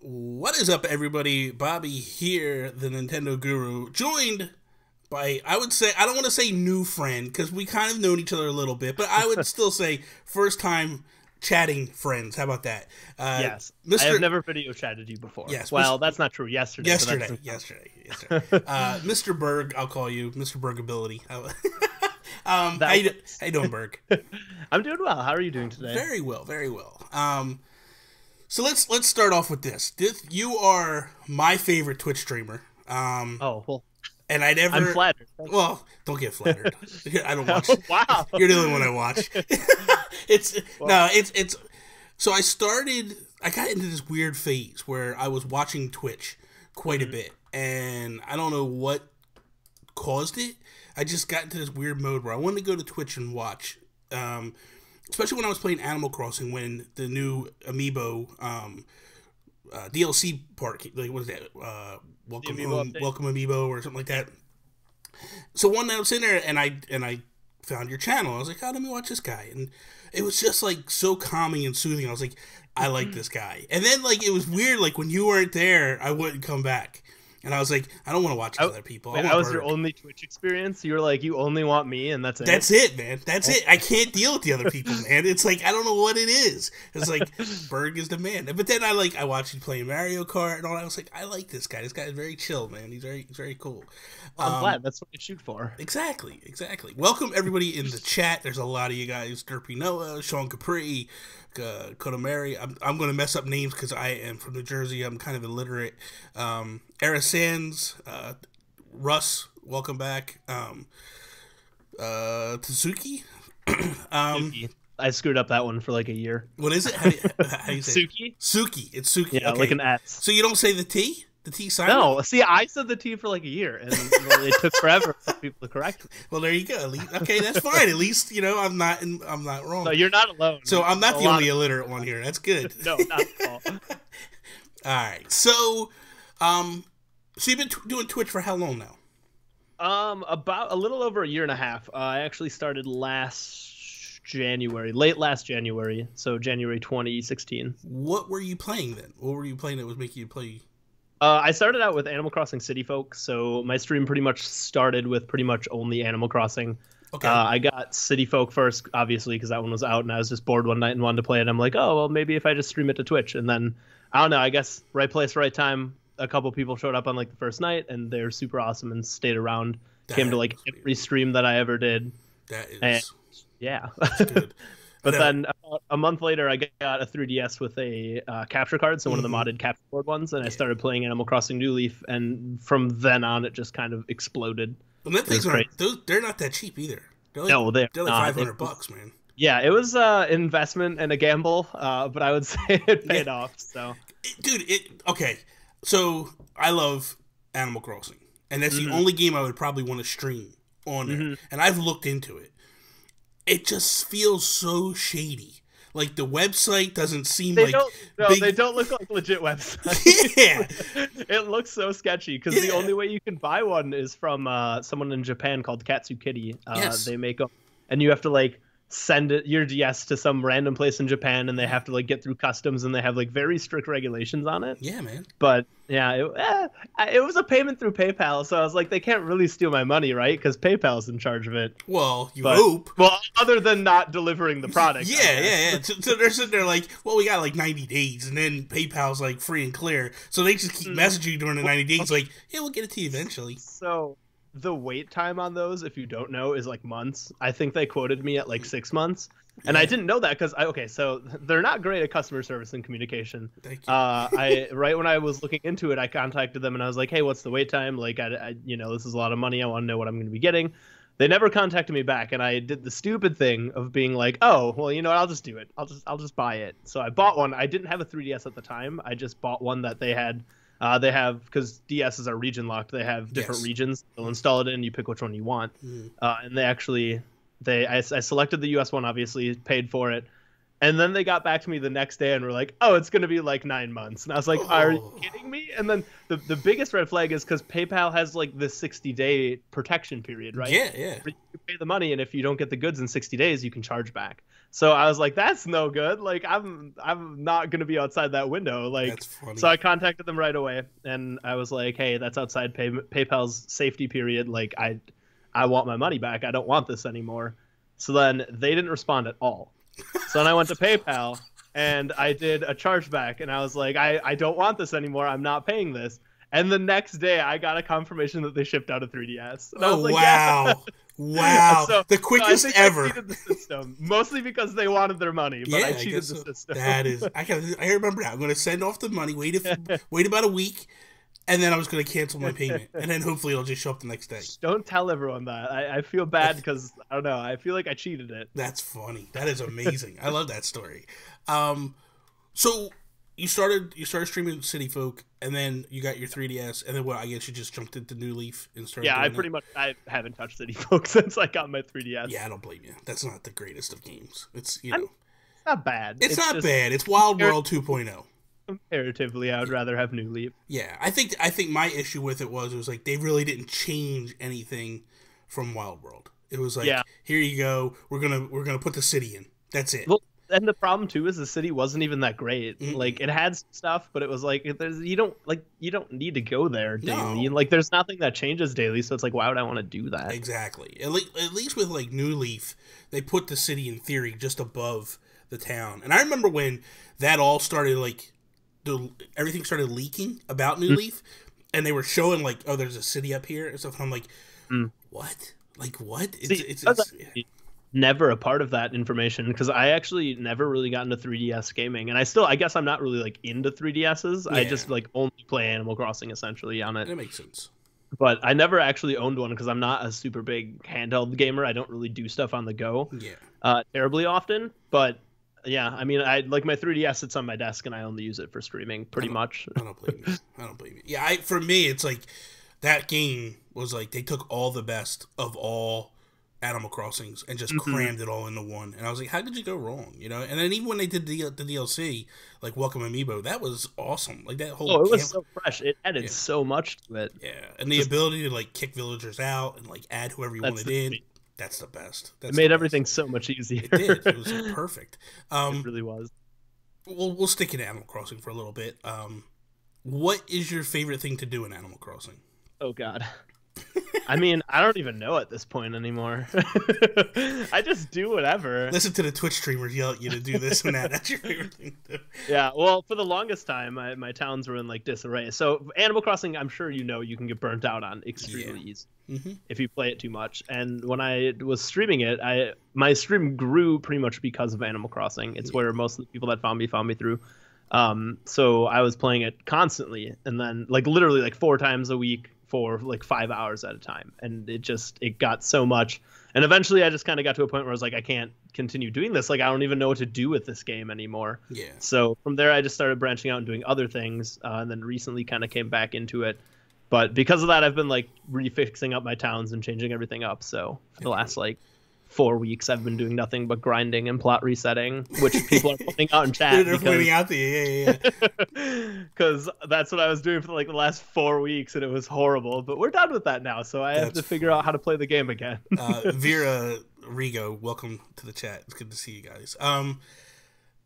What is up, everybody? Bobby here, the Nintendo Guru, joined by, I would say, I don't want to say new friend, because we kind of known each other a little bit, but I would still say first time chatting friends. How about that? Yes. Mr. I have never video chatted you before. Yes, well, that's not true. Yesterday. Yesterday. Mr. Berg, I'll call you Mr. Bergability. How you doing, Berg? I'm doing well. How are you doing today? Very well, very well. So let's start off with this. You are my favorite Twitch streamer. Oh, well. And I never. I'm flattered. Well, don't get flattered. I don't watch. Wow. You're the only one I watch. It's. So I got into this weird phase where I was watching Twitch quite a bit, and I don't know what caused it. I just got into this weird mode where I wanted to go to Twitch and watch. Especially when I was playing Animal Crossing, when the new Amiibo DLC part, like what is that? Welcome Amiibo or something like that. So one night I was sitting there and I found your channel. I was like, oh, let me watch this guy, and it was just like so calming and soothing. I was like, I like this guy. And then like it was weird, like when you weren't there, I wouldn't come back. And I was like, I don't want to watch other people. That was your only Twitch experience? You were like, you only want me, and that's it? That's it, man. That's it. I can't deal with the other people, man. It's like, I don't know what it is. It's like, Berg is the man. But then I watched you playing Mario Kart and all that. I was like, I like this guy. This guy is very chill, man. He's very cool. I'm glad. That's what you shoot for. Exactly. Welcome, everybody in the chat. There's a lot of you guys. Derpy Noah, Sean Capri, Kodomari. I'm going to mess up names because I am from New Jersey. I'm kind of illiterate. Era Sands, Russ, welcome back. Tsuki. I screwed up that one for like a year. What is it? How do you say Suki? Suki. It's Suki. Yeah, okay. Like an S. So you don't say the T? The T silent? No, see, I said the T for like a year, and it took forever for people to correct me. Well, there you go. Okay, that's fine. At least I'm not wrong. No, you're not alone. So I'm not the only illiterate one here. That's good. No, not at all. All right. So, you've been doing Twitch for how long now? About a little over a year and a half. I actually started late last January, so January 2016. What were you playing then? What were you playing that was making you play? I started out with Animal Crossing City Folk, so my stream pretty much started with pretty much only Animal Crossing. Okay. I got City Folk first, obviously, because that one was out, and I was just bored one night and wanted to play it. I'm like, oh, well, maybe if I just stream it to Twitch. And then, I don't know, I guess right place, right time. A couple people showed up on like the first night, and they're super awesome and stayed around. Came to like every stream that I ever did. That is, and, yeah. That's good. But then about a month later, I got a 3DS with a capture card, so one of the modded capture board ones, and I started playing Animal Crossing New Leaf, and from then on, it just kind of exploded. And that things they're not that cheap either. They're like, no, they're like $500, man. Yeah, it was an investment and a gamble, but I would say it paid off. So, dude, okay. So I love Animal Crossing, and that's the only game I would probably want to stream on there. And I've looked into it. It just feels so shady. Like the website doesn't seem they don't look like legit websites. Yeah, it looks so sketchy because the only way you can buy one is from someone in Japan called Katsu Kitty. Yes. They make them, and you have to like send your DS to some random place in Japan, and they have to like get through customs, and they have like very strict regulations on it. Yeah, man. But yeah, it was a payment through PayPal, so I was like, they can't really steal my money, right? Because PayPal's in charge of it. Well, hope. Well, other than not delivering the product. Yeah. So they're sitting there like, well, we got like 90 days, and then PayPal's like free and clear, so they just keep messaging you during the 90 days, like, yeah, we'll get it to you eventually. So the wait time on those, if you don't know, is like months. I think they quoted me at like 6 months. And I didn't know that because so they're not great at customer service and communication. Thank you. Right when I was looking into it, I contacted them and I was like, hey, what's the wait time? Like, I this is a lot of money. I want to know what I'm going to be getting. They never contacted me back, and I did the stupid thing of being like, oh, well, I'll just do it. I'll just buy it. So I bought one. I didn't have a 3DS at the time. I just bought one that they had. They have, because DSs are region locked, they have different regions. They'll install it in, you pick which one you want. And they actually, I selected the US one, obviously, paid for it, And then they got back to me the next day and were like, "Oh, it's going to be like 9 months." And I was like, "Are you kidding me?" And then the biggest red flag is because PayPal has like this 60-day protection period, right? Yeah, yeah. You pay the money, and if you don't get the goods in 60 days, you can charge back. So I was like, "That's no good. Like, I'm not going to be outside that window." Like, that's funny. So I contacted them right away, and I was like, "Hey, that's outside PayPal's safety period. Like, I want my money back. I don't want this anymore." So then they didn't respond at all. So then I went to PayPal and I did a chargeback, and I was like, I don't want this anymore. I'm not paying this. And the next day I got a confirmation that they shipped out a 3DS. And I was like, wow. Yeah. Wow. So, the quickest ever. I cheated the system, mostly because they wanted their money, but I cheated the system. That is, I remember now. I'm going to send off the money, wait about a week, and then I was going to cancel my payment, and then hopefully it'll just show up the next day. Don't tell everyone that. I feel bad because, I don't know, I feel like I cheated it. That's funny. That is amazing. I love that story. So you started streaming City Folk, and then you got your 3DS, and then what? I guess you just jumped into New Leaf and started. Yeah, I haven't touched City Folk since I got my 3DS. Yeah, I don't blame you. That's not the greatest of games. It's it's not bad. It's not bad. It's Wild World 2.0. Comparatively, I would rather have New Leaf. Yeah, I think my issue with it was like they really didn't change anything from Wild World. It was like, here you go, we're gonna put the city in. That's it. Well, and the problem too is the city wasn't even that great. Mm-hmm. Like it had stuff, but it was like you don't need to go there daily. No. Like there's nothing that changes daily, so it's like why would I want to do that? Exactly. At least with like New Leaf, they put the city in theory just above the town. And I remember when that all started, like everything started leaking about New Leaf, and they were showing like, oh, there's a city up here and stuff. And I'm like, what? Like what? It's never a part of that information because I actually never really got into 3DS gaming, and I guess I'm not really like into 3DSs. Yeah. I just like only play Animal Crossing essentially on it. That makes sense. But I never actually owned one because I'm not a super big handheld gamer. I don't really do stuff on the go. Terribly often, but. Yeah, I mean, I like my 3DS sits on my desk, and I only use it for streaming, pretty much. I don't blame you. I don't blame you. Yeah, for me, it's like that game was like they took all the best of all Animal Crossings and just crammed it all into one. And I was like, how could you go wrong? You know. And then even when they did the DLC, like Welcome Amiibo, that was awesome. Like that whole. Oh, it was so fresh. It added so much to it. Yeah, and the ability to like kick villagers out and like add whoever you wanted in. That's the best. It made everything so much easier. It did. It was perfect. It really was. We'll stick in Animal Crossing for a little bit. What is your favorite thing to do in Animal Crossing? Oh, God. I mean, I don't even know at this point anymore. I just do whatever. Listen to the Twitch streamers yell at you to do this and that. That's your favorite thing to do. Yeah, well, for the longest time, my towns were in like disarray. So Animal Crossing, I'm sure you can get burnt out on extremely easy if you play it too much. And when I was streaming it, my stream grew pretty much because of Animal Crossing. It's where most of the people that found me through. So I was playing it constantly, and then like literally like 4 times a week for like 5 hours at a time, and it got so much, and eventually I just kind of got to a point where I was like, I can't continue doing this. Like I don't even know what to do with this game anymore. Yeah. So from there I just started branching out and doing other things, and then recently kind of came back into it. But because of that, I've been like refixing up my towns and changing everything up. So for the last like 4 weeks, I've been doing nothing but grinding and plot resetting, which people are pointing out in chat. They're pointing out to you, because that's what I was doing for like the last 4 weeks, and it was horrible. But we're done with that now, so I have to figure out how to play the game again. Vera Rigo, welcome to the chat. It's good to see you guys.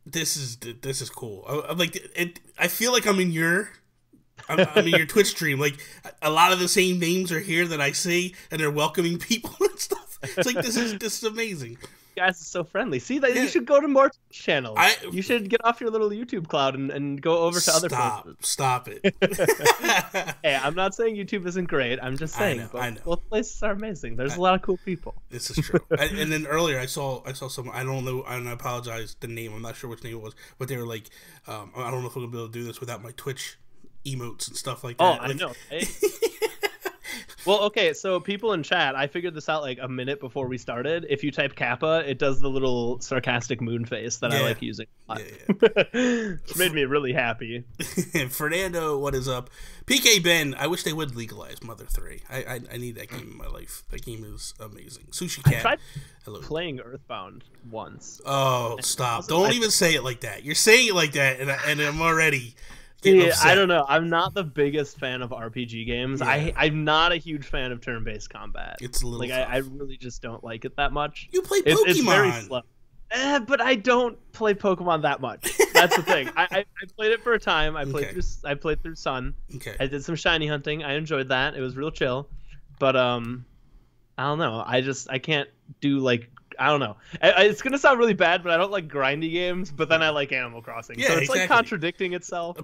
This is cool. I'm like I feel like I'm in your Twitch stream. Like a lot of the same names are here that I see, and they're welcoming people and stuff. It's like this is amazing. You guys are so friendly. See that you should go to more channels. You should get off your little YouTube cloud and go over to other places. Stop it. Hey, I'm not saying YouTube isn't great. I'm just saying I know. Both places are amazing. There's a lot of cool people. This is true. And then earlier I saw someone, I don't know, and I apologize the name. I'm not sure which name it was, but they were like, I don't know if I'm gonna be able to do this without my Twitch emotes and stuff like that. Oh, I know. Well, okay, so people in chat, I figured this out like a minute before we started. If you type Kappa, it does the little sarcastic moon face that I like using a lot. Which made me really happy. Fernando, what is up? PK Ben, I wish they would legalize Mother 3. I need that game in my life. That game is amazing. Sushi Cat. I tried playing Earthbound once. Oh, stop. Don't even say it like that. You're saying it like that, and I'm already... Yeah, I don't know. I'm not the biggest fan of RPG games. Yeah. I'm not a huge fan of turn-based combat. It's a little like I really just don't like it that much. You play Pokemon. It's very slow. But I don't play Pokemon that much. That's the thing. I played it for a time. I played through Sun. Okay. I did some shiny hunting. I enjoyed that. It was real chill. But I don't know. I can't do like. I don't know. It's gonna sound really bad, but I don't like grindy games. But then I like Animal Crossing. Yeah, so it's like contradicting itself a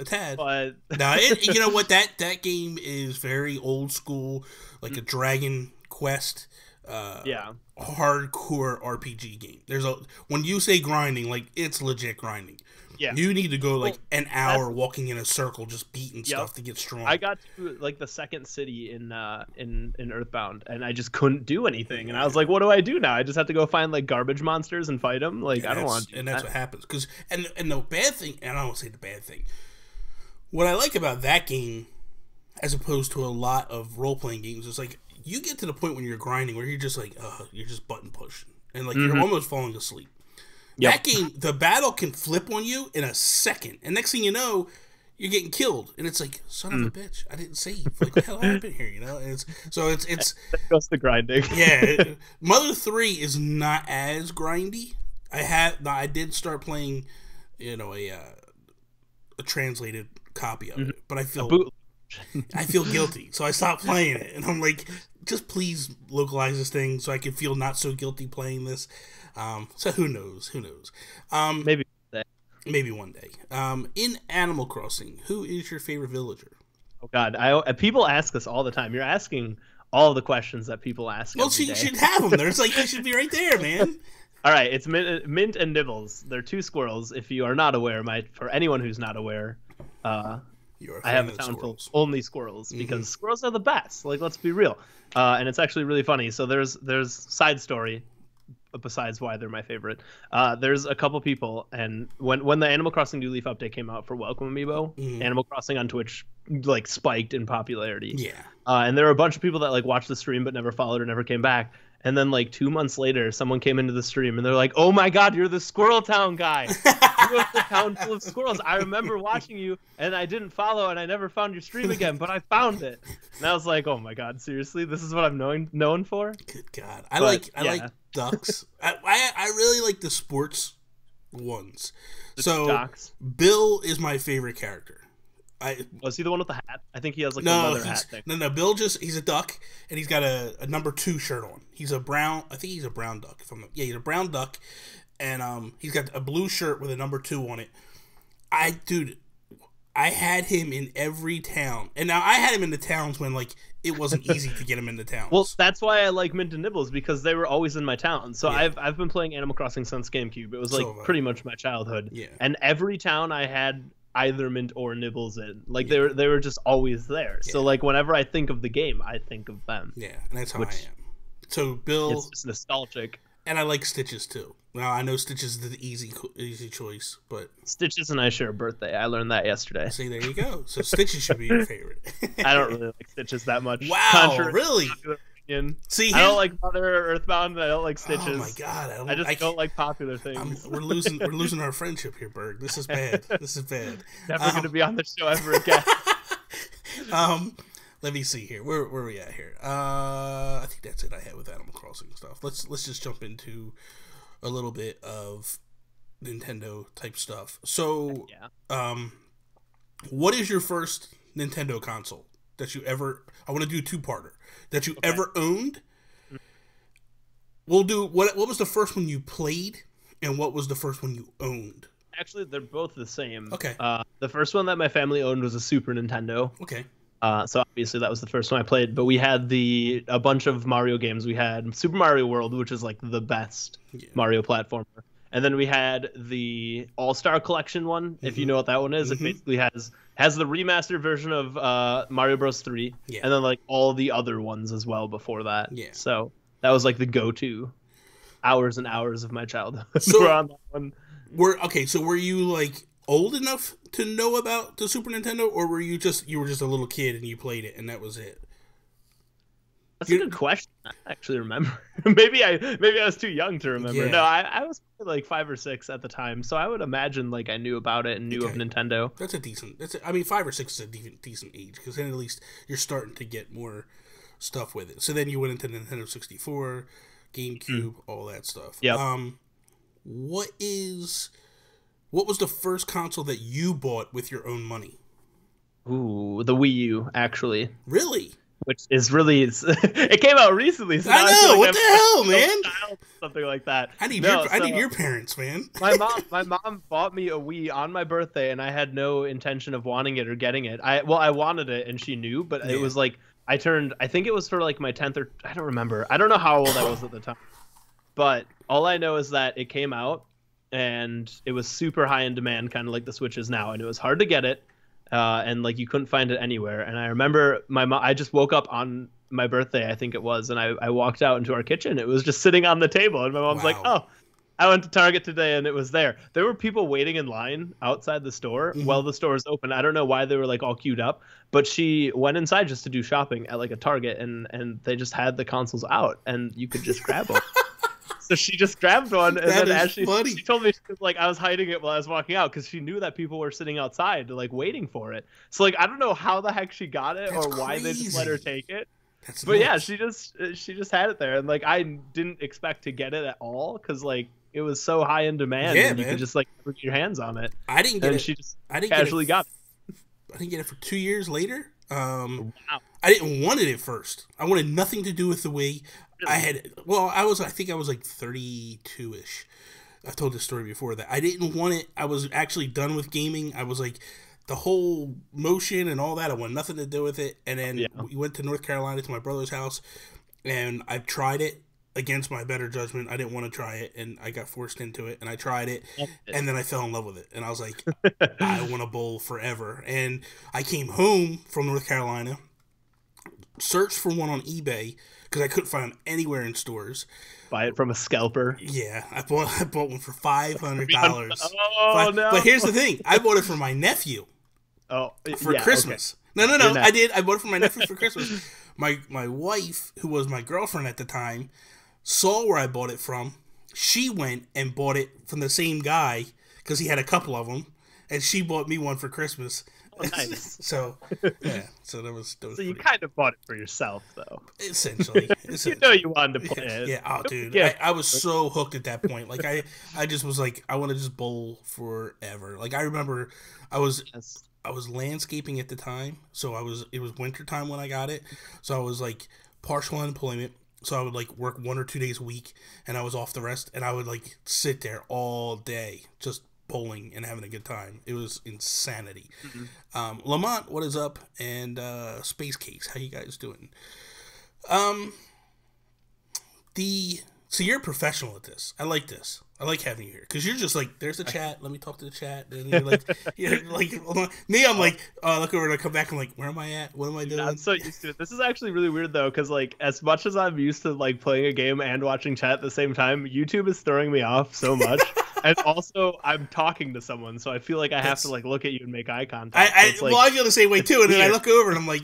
tad. But no, you know what? That game is very old school, like a Dragon Quest. Hardcore RPG game. When you say grinding, like it's legit grinding. Yeah. You need to go like an hour walking in a circle just beating stuff to get strong. I got to like the second city in Earthbound and I just couldn't do anything. And I was like, what do I do now? I just have to go find like garbage monsters and fight them? Like I don't want to. And that's what happens. And the bad thing, and I don't want to say the bad thing. What I like about that game as opposed to a lot of role-playing games is like you get to the point when you're grinding where you're just like, you're just button pushing. And like you're almost falling asleep. Yep. That game, the battle can flip on you in a second. And next thing you know, you're getting killed. And it's like, son of a bitch, I didn't save. Like, what the hell happened here, you know? And it's that goes to grinding. Yeah. Mother 3 is not as grindy. I did start playing, you know, a translated copy of it. But I feel guilty. So I stopped playing it. And I'm like, just please localize this thing so I can feel not so guilty playing this. So who knows? Maybe one day. In Animal Crossing, who is your favorite villager? Oh God, people ask us all the time. You're asking all the questions that people ask. Well, you should have them. There's like, they should be right there, man. All right, it's Mint and Nibbles. They're two squirrels. If you are not aware, for anyone who's not aware, I have a town full of only squirrels because squirrels are the best. Like, let's be real. And it's actually really funny. So there's side story. Besides why they're my favorite, there's a couple people, and when the Animal Crossing New Leaf update came out for Welcome Amiibo, Animal Crossing on Twitch like spiked in popularity. Yeah. And there were a bunch of people that like watched the stream but never followed or never came back. And then like 2 months later, someone came into the stream and they're like, "Oh my God, you're the Squirrel Town guy. You have the town full of squirrels. I remember watching you, and I didn't follow, and I never found your stream again, but I found it." And I was like, "Oh my God, seriously? This is what I'm known for?" Good God, I like ducks. I really like the sports ones. Ducks. Bill is my favorite character. Was he the one with the hat? I think he has like a leather hat thing. No. Bill he's a duck, and he's got a number 2 shirt on. He's a brown. I think he's a brown duck. He's a brown duck, and he's got a blue shirt with a number 2 on it. I had him in every town, and now I had him in the towns when like it wasn't easy to get him in the towns. Well, that's why I like Mint and Nibbles because they were always in my town. So yeah. I've been playing Animal Crossing since GameCube. It was like pretty much my childhood. Yeah. And every town I had either Mint or Nibbles in. Like they were just always there. Yeah. So like whenever I think of the game, I think of them. Yeah, and that's how I am. So Bill, it's just nostalgic. And I like Stitches too. Now I know Stitches is the easy choice, but Stitches and I share a birthday. I learned that yesterday. See, there you go. So Stitches should be your favorite. I don't really like Stitches that much. Wow, really? See, I don't like Mother or Earthbound. I don't like Stitches. Oh my God, I just don't like popular things. We're losing our friendship here, Berg. This is bad. Never going to be on the show ever again. Let me see here. Where are we at here? I think that's it I had with Animal Crossing stuff. Let's just jump into a little bit of Nintendo type stuff. So, what is your first Nintendo console that you ever? I want to do a 2-parter that you ever owned. We'll do what was the first one you played, and what was the first one you owned? Actually, they're both the same. Okay. The first one that my family owned was a Super Nintendo. Okay. So obviously that was the first one I played, but we had a bunch of Mario games. We had Super Mario World, which is like the best Mario platformer, And then we had the All-Star Collection one, if you know what that one is. It basically has the remastered version of Mario Bros. 3, and then like all the other ones as well before that. Yeah. So that was like the go-to hours and hours of my childhood. So were on that one. So were you like old enough to know about the Super Nintendo, or were you just a little kid and you played it and that was it? That's a good question. I actually remember. maybe I was too young to remember. Yeah. No, I was like 5 or 6 at the time, so I would imagine like I knew about it and knew of Nintendo. That's a decent. 5 or 6 is a decent age, because then at least you're starting to get more stuff with it. So then you went into Nintendo 64, GameCube, all that stuff. Yeah. What was the first console that you bought with your own money? Ooh, the Wii U, actually. Really? Which is really, it came out recently. So I know, what the hell, man? Something like that. I need your parents, man. my mom bought me a Wii on my birthday, and I had no intention of wanting it or getting it. I wanted it, and she knew, but it was like, I think it was for like my 10th, or I don't remember. I don't know how old I was at the time. But all I know is that it came out, and it was super high in demand, kind of like the Switch is now, and it was hard to get it. And like you couldn't find it anywhere. And I remember my mom, I just woke up on my birthday, I think it was, and I walked out into our kitchen. It was just sitting on the table, and my mom's like, "Oh, I went to Target today and it was there." There were people waiting in line outside the store while the store was open. I don't know why they were like all queued up, but she went inside just to do shopping at like a Target, and they just had the consoles out and you could just grab them. So she just grabbed one, and then as she told me, she was like, I was hiding it while I was walking out because she knew that people were sitting outside like waiting for it. So like I don't know how the heck she got it or why they just let her take it. But yeah, she just had it there, and like I didn't expect to get it at all because like it was so high in demand, and you could just like put your hands on it. I didn't get it. She just casually got it. I didn't get it for 2 years later. Wow. I didn't want it at first. I wanted nothing to do with the Wii. I think I was like 32-ish. I've told this story before that I didn't want it. I was actually done with gaming. I was like, the whole motion and all that, I wanted nothing to do with it. And then we went to North Carolina to my brother's house, and I tried it against my better judgment. I didn't want to try it, and I got forced into it, and I tried it, and then I fell in love with it. And I was like, I want to bowl forever. And I came home from North Carolina, searched for one on eBay, because I couldn't find them anywhere in stores. Buy it from a scalper. Yeah, I bought one for $500. Oh, no. But here's the thing. I bought it for my nephew. For Christmas. Okay. No. I did. I bought it for my nephew for Christmas. My wife, who was my girlfriend at the time, saw where I bought it from. She went and bought it from the same guy, because he had a couple of them, and she bought me one for Christmas. Oh, nice. So that was so you kind of bought it for yourself, though. Essentially. You know you wanted to play it. Yeah. Oh, dude. Yeah. I was so hooked at that point. Like I just was like, I want to just bowl forever. Like I remember I was landscaping at the time, so it was winter time when I got it. So I was like partial unemployment. So I would like work 1 or 2 days a week, and I was off the rest, and I would like sit there all day just bowling and having a good time. It was insanity. Lamont, what is up? And Space Case, how you guys doing? So you're a professional at this. I like this. I like having you here because you're just like, there's the chat. Let me talk to the chat. And you're like, me. I'm like, look over and I come back. I'm like, where am I at? What am I doing? I'm so used to it. This is actually really weird though, because like as much as I'm used to like playing a game and watching chat at the same time, YouTube is throwing me off so much. And also, I'm talking to someone, so I feel like I have to like look at you and make eye contact. I feel the same way too. And then I look over and I'm like,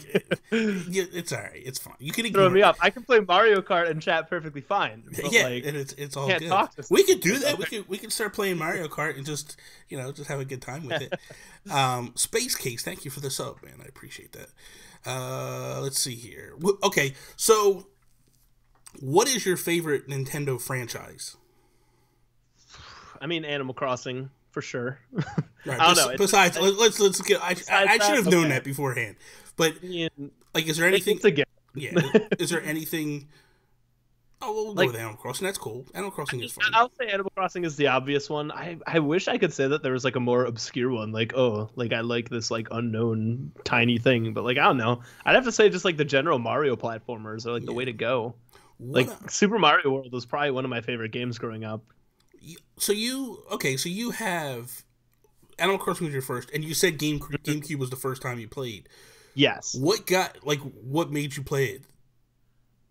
it's all right, it's fine. You can throw me up. I can play Mario Kart and chat perfectly fine. But, yeah, like, and it's all good. We could do that. We could start playing Mario Kart and just have a good time with it. Space Case, thank you for the sub, man. I appreciate that. Let's see here. Okay, so what is your favorite Nintendo franchise? I mean, Animal Crossing for sure. Right, I don't know. Besides, let's get. I should have known that beforehand. But like, is there anything? Yeah. Is there anything? Oh, we'll go with Animal Crossing. That's cool. Animal Crossing is fun. I'll say Animal Crossing is the obvious one. I wish I could say that there was like a more obscure one. Like, oh, like I like this like unknown tiny thing. But like I don't know. I'd have to say just like the general Mario platformers are like the way to go. Super Mario World was probably one of my favorite games growing up. So you have Animal Crossing was your first, and you said GameCube was the first time you played. Yes. What made you play it?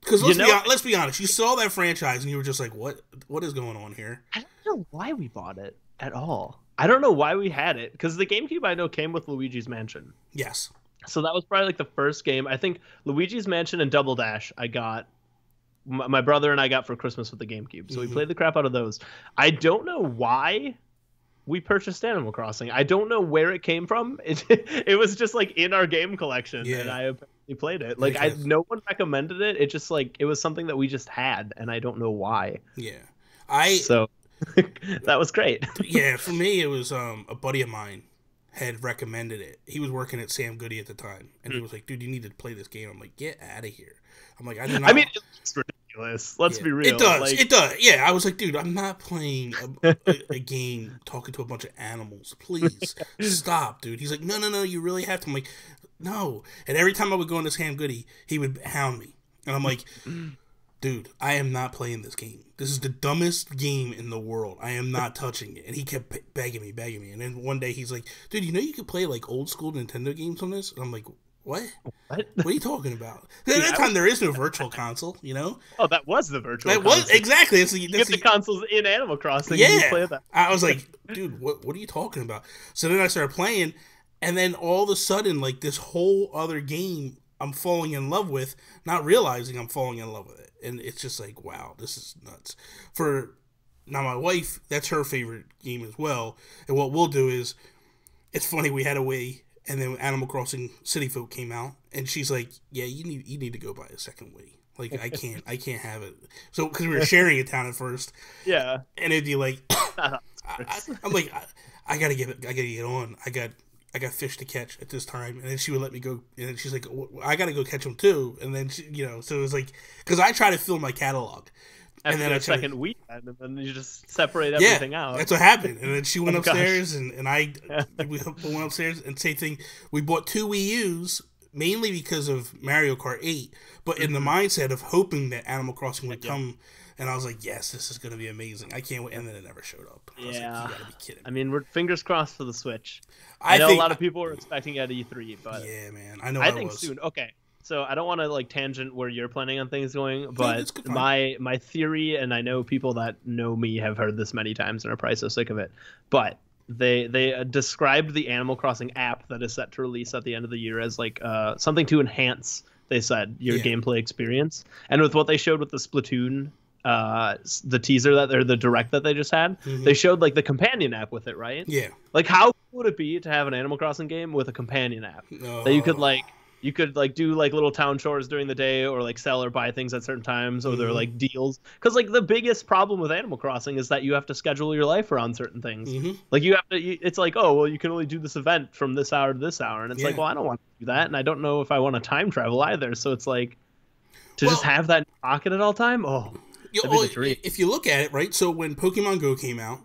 Because let's be honest, you saw that franchise and you were just like, what is going on here? I don't know why we bought it at all. I don't know why we had it, because the GameCube I know came with Luigi's Mansion. Yes. So that was probably like the first game. I think Luigi's Mansion and Double Dash I got, my brother and I got for Christmas with the GameCube. So we played the crap out of those. I don't know why we purchased Animal Crossing. I don't know where it came from. It was just like in our game collection, and I apparently played it. Like no one recommended it. It just like it was something that we just had, and I don't know why. Yeah, so that was great. Yeah, for me it was a buddy of mine had recommended it. He was working at Sam Goody at the time, and he was like, "Dude, you need to play this game." I'm like, "Get out of here." I'm like, I do not. I mean, it's ridiculous. Let's be real. It does. It does. Yeah, I was like, dude, I'm not playing a game talking to a bunch of animals. Please stop, dude. He's like, no, you really have to. I'm like, no. And every time I would go into Sam Goody, he would hound me, and I'm like, dude, I am not playing this game. This is the dumbest game in the world. I am not touching it. And he kept begging me. And then one day he's like, dude, you know you could play like old school Nintendo games on this? And I'm like, what? What are you talking about? At that time, there is no virtual console, you know? Oh, that was the virtual console. Was, exactly. You get the consoles in Animal Crossing. Yeah. And you play that. I was like, dude, what are you talking about? So then I started playing, and then all of a sudden, like, this whole other game I'm falling in love with, not realizing I'm falling in love with it. And it's just like, wow, this is nuts. Now, my wife, that's her favorite game as well. And what we'll do is, it's funny, we had a Wii, and then Animal Crossing City Folk came out, and she's like, "Yeah, you need to go buy a second Wii. Like, I can't have it." So because we were sharing a town at first, yeah, and it'd be like, I'm like, I gotta get on. I got fish to catch at this time, and then she would let me go, and then she's like, I gotta go catch them too, and then she, so it was like, because I try to fill my catalog. And then a second week, and then you just separate everything out. That's what happened. And then she went upstairs, and we went upstairs, and same thing. We bought 2 Wii U's, mainly because of Mario Kart 8, but in the mindset of hoping that Animal Crossing would come. And I was like, yes, this is going to be amazing. I can't wait. And then it never showed up. I was like, you got to be kidding me. I mean, we're fingers crossed for the Switch. I know a lot of people were expecting it at E3, but yeah, man. I know I think soon. Okay. So I don't want to like tangent where you're planning on things going, but my theory, and I know people that know me have heard this many times and are probably so sick of it, but they described the Animal Crossing app that is set to release at the end of the year as like something to enhance, they said, your gameplay experience. And with what they showed with the Splatoon, the teaser or the direct that they just had, they showed like the companion app with it, right? Yeah. Like how cool would it be to have an Animal Crossing game with a companion app that you could do like little town chores during the day, or like sell or buy things at certain times, or they're like deals. Because like the biggest problem with Animal Crossing is that you have to schedule your life around certain things. Like you have to. It's like, oh well, you can only do this event from this hour to this hour, and it's like, well, I don't want to do that, and I don't know if I want to time travel either. So it's like to just have that in your pocket at all time. Oh, if you look at it, right? So when Pokemon Go came out,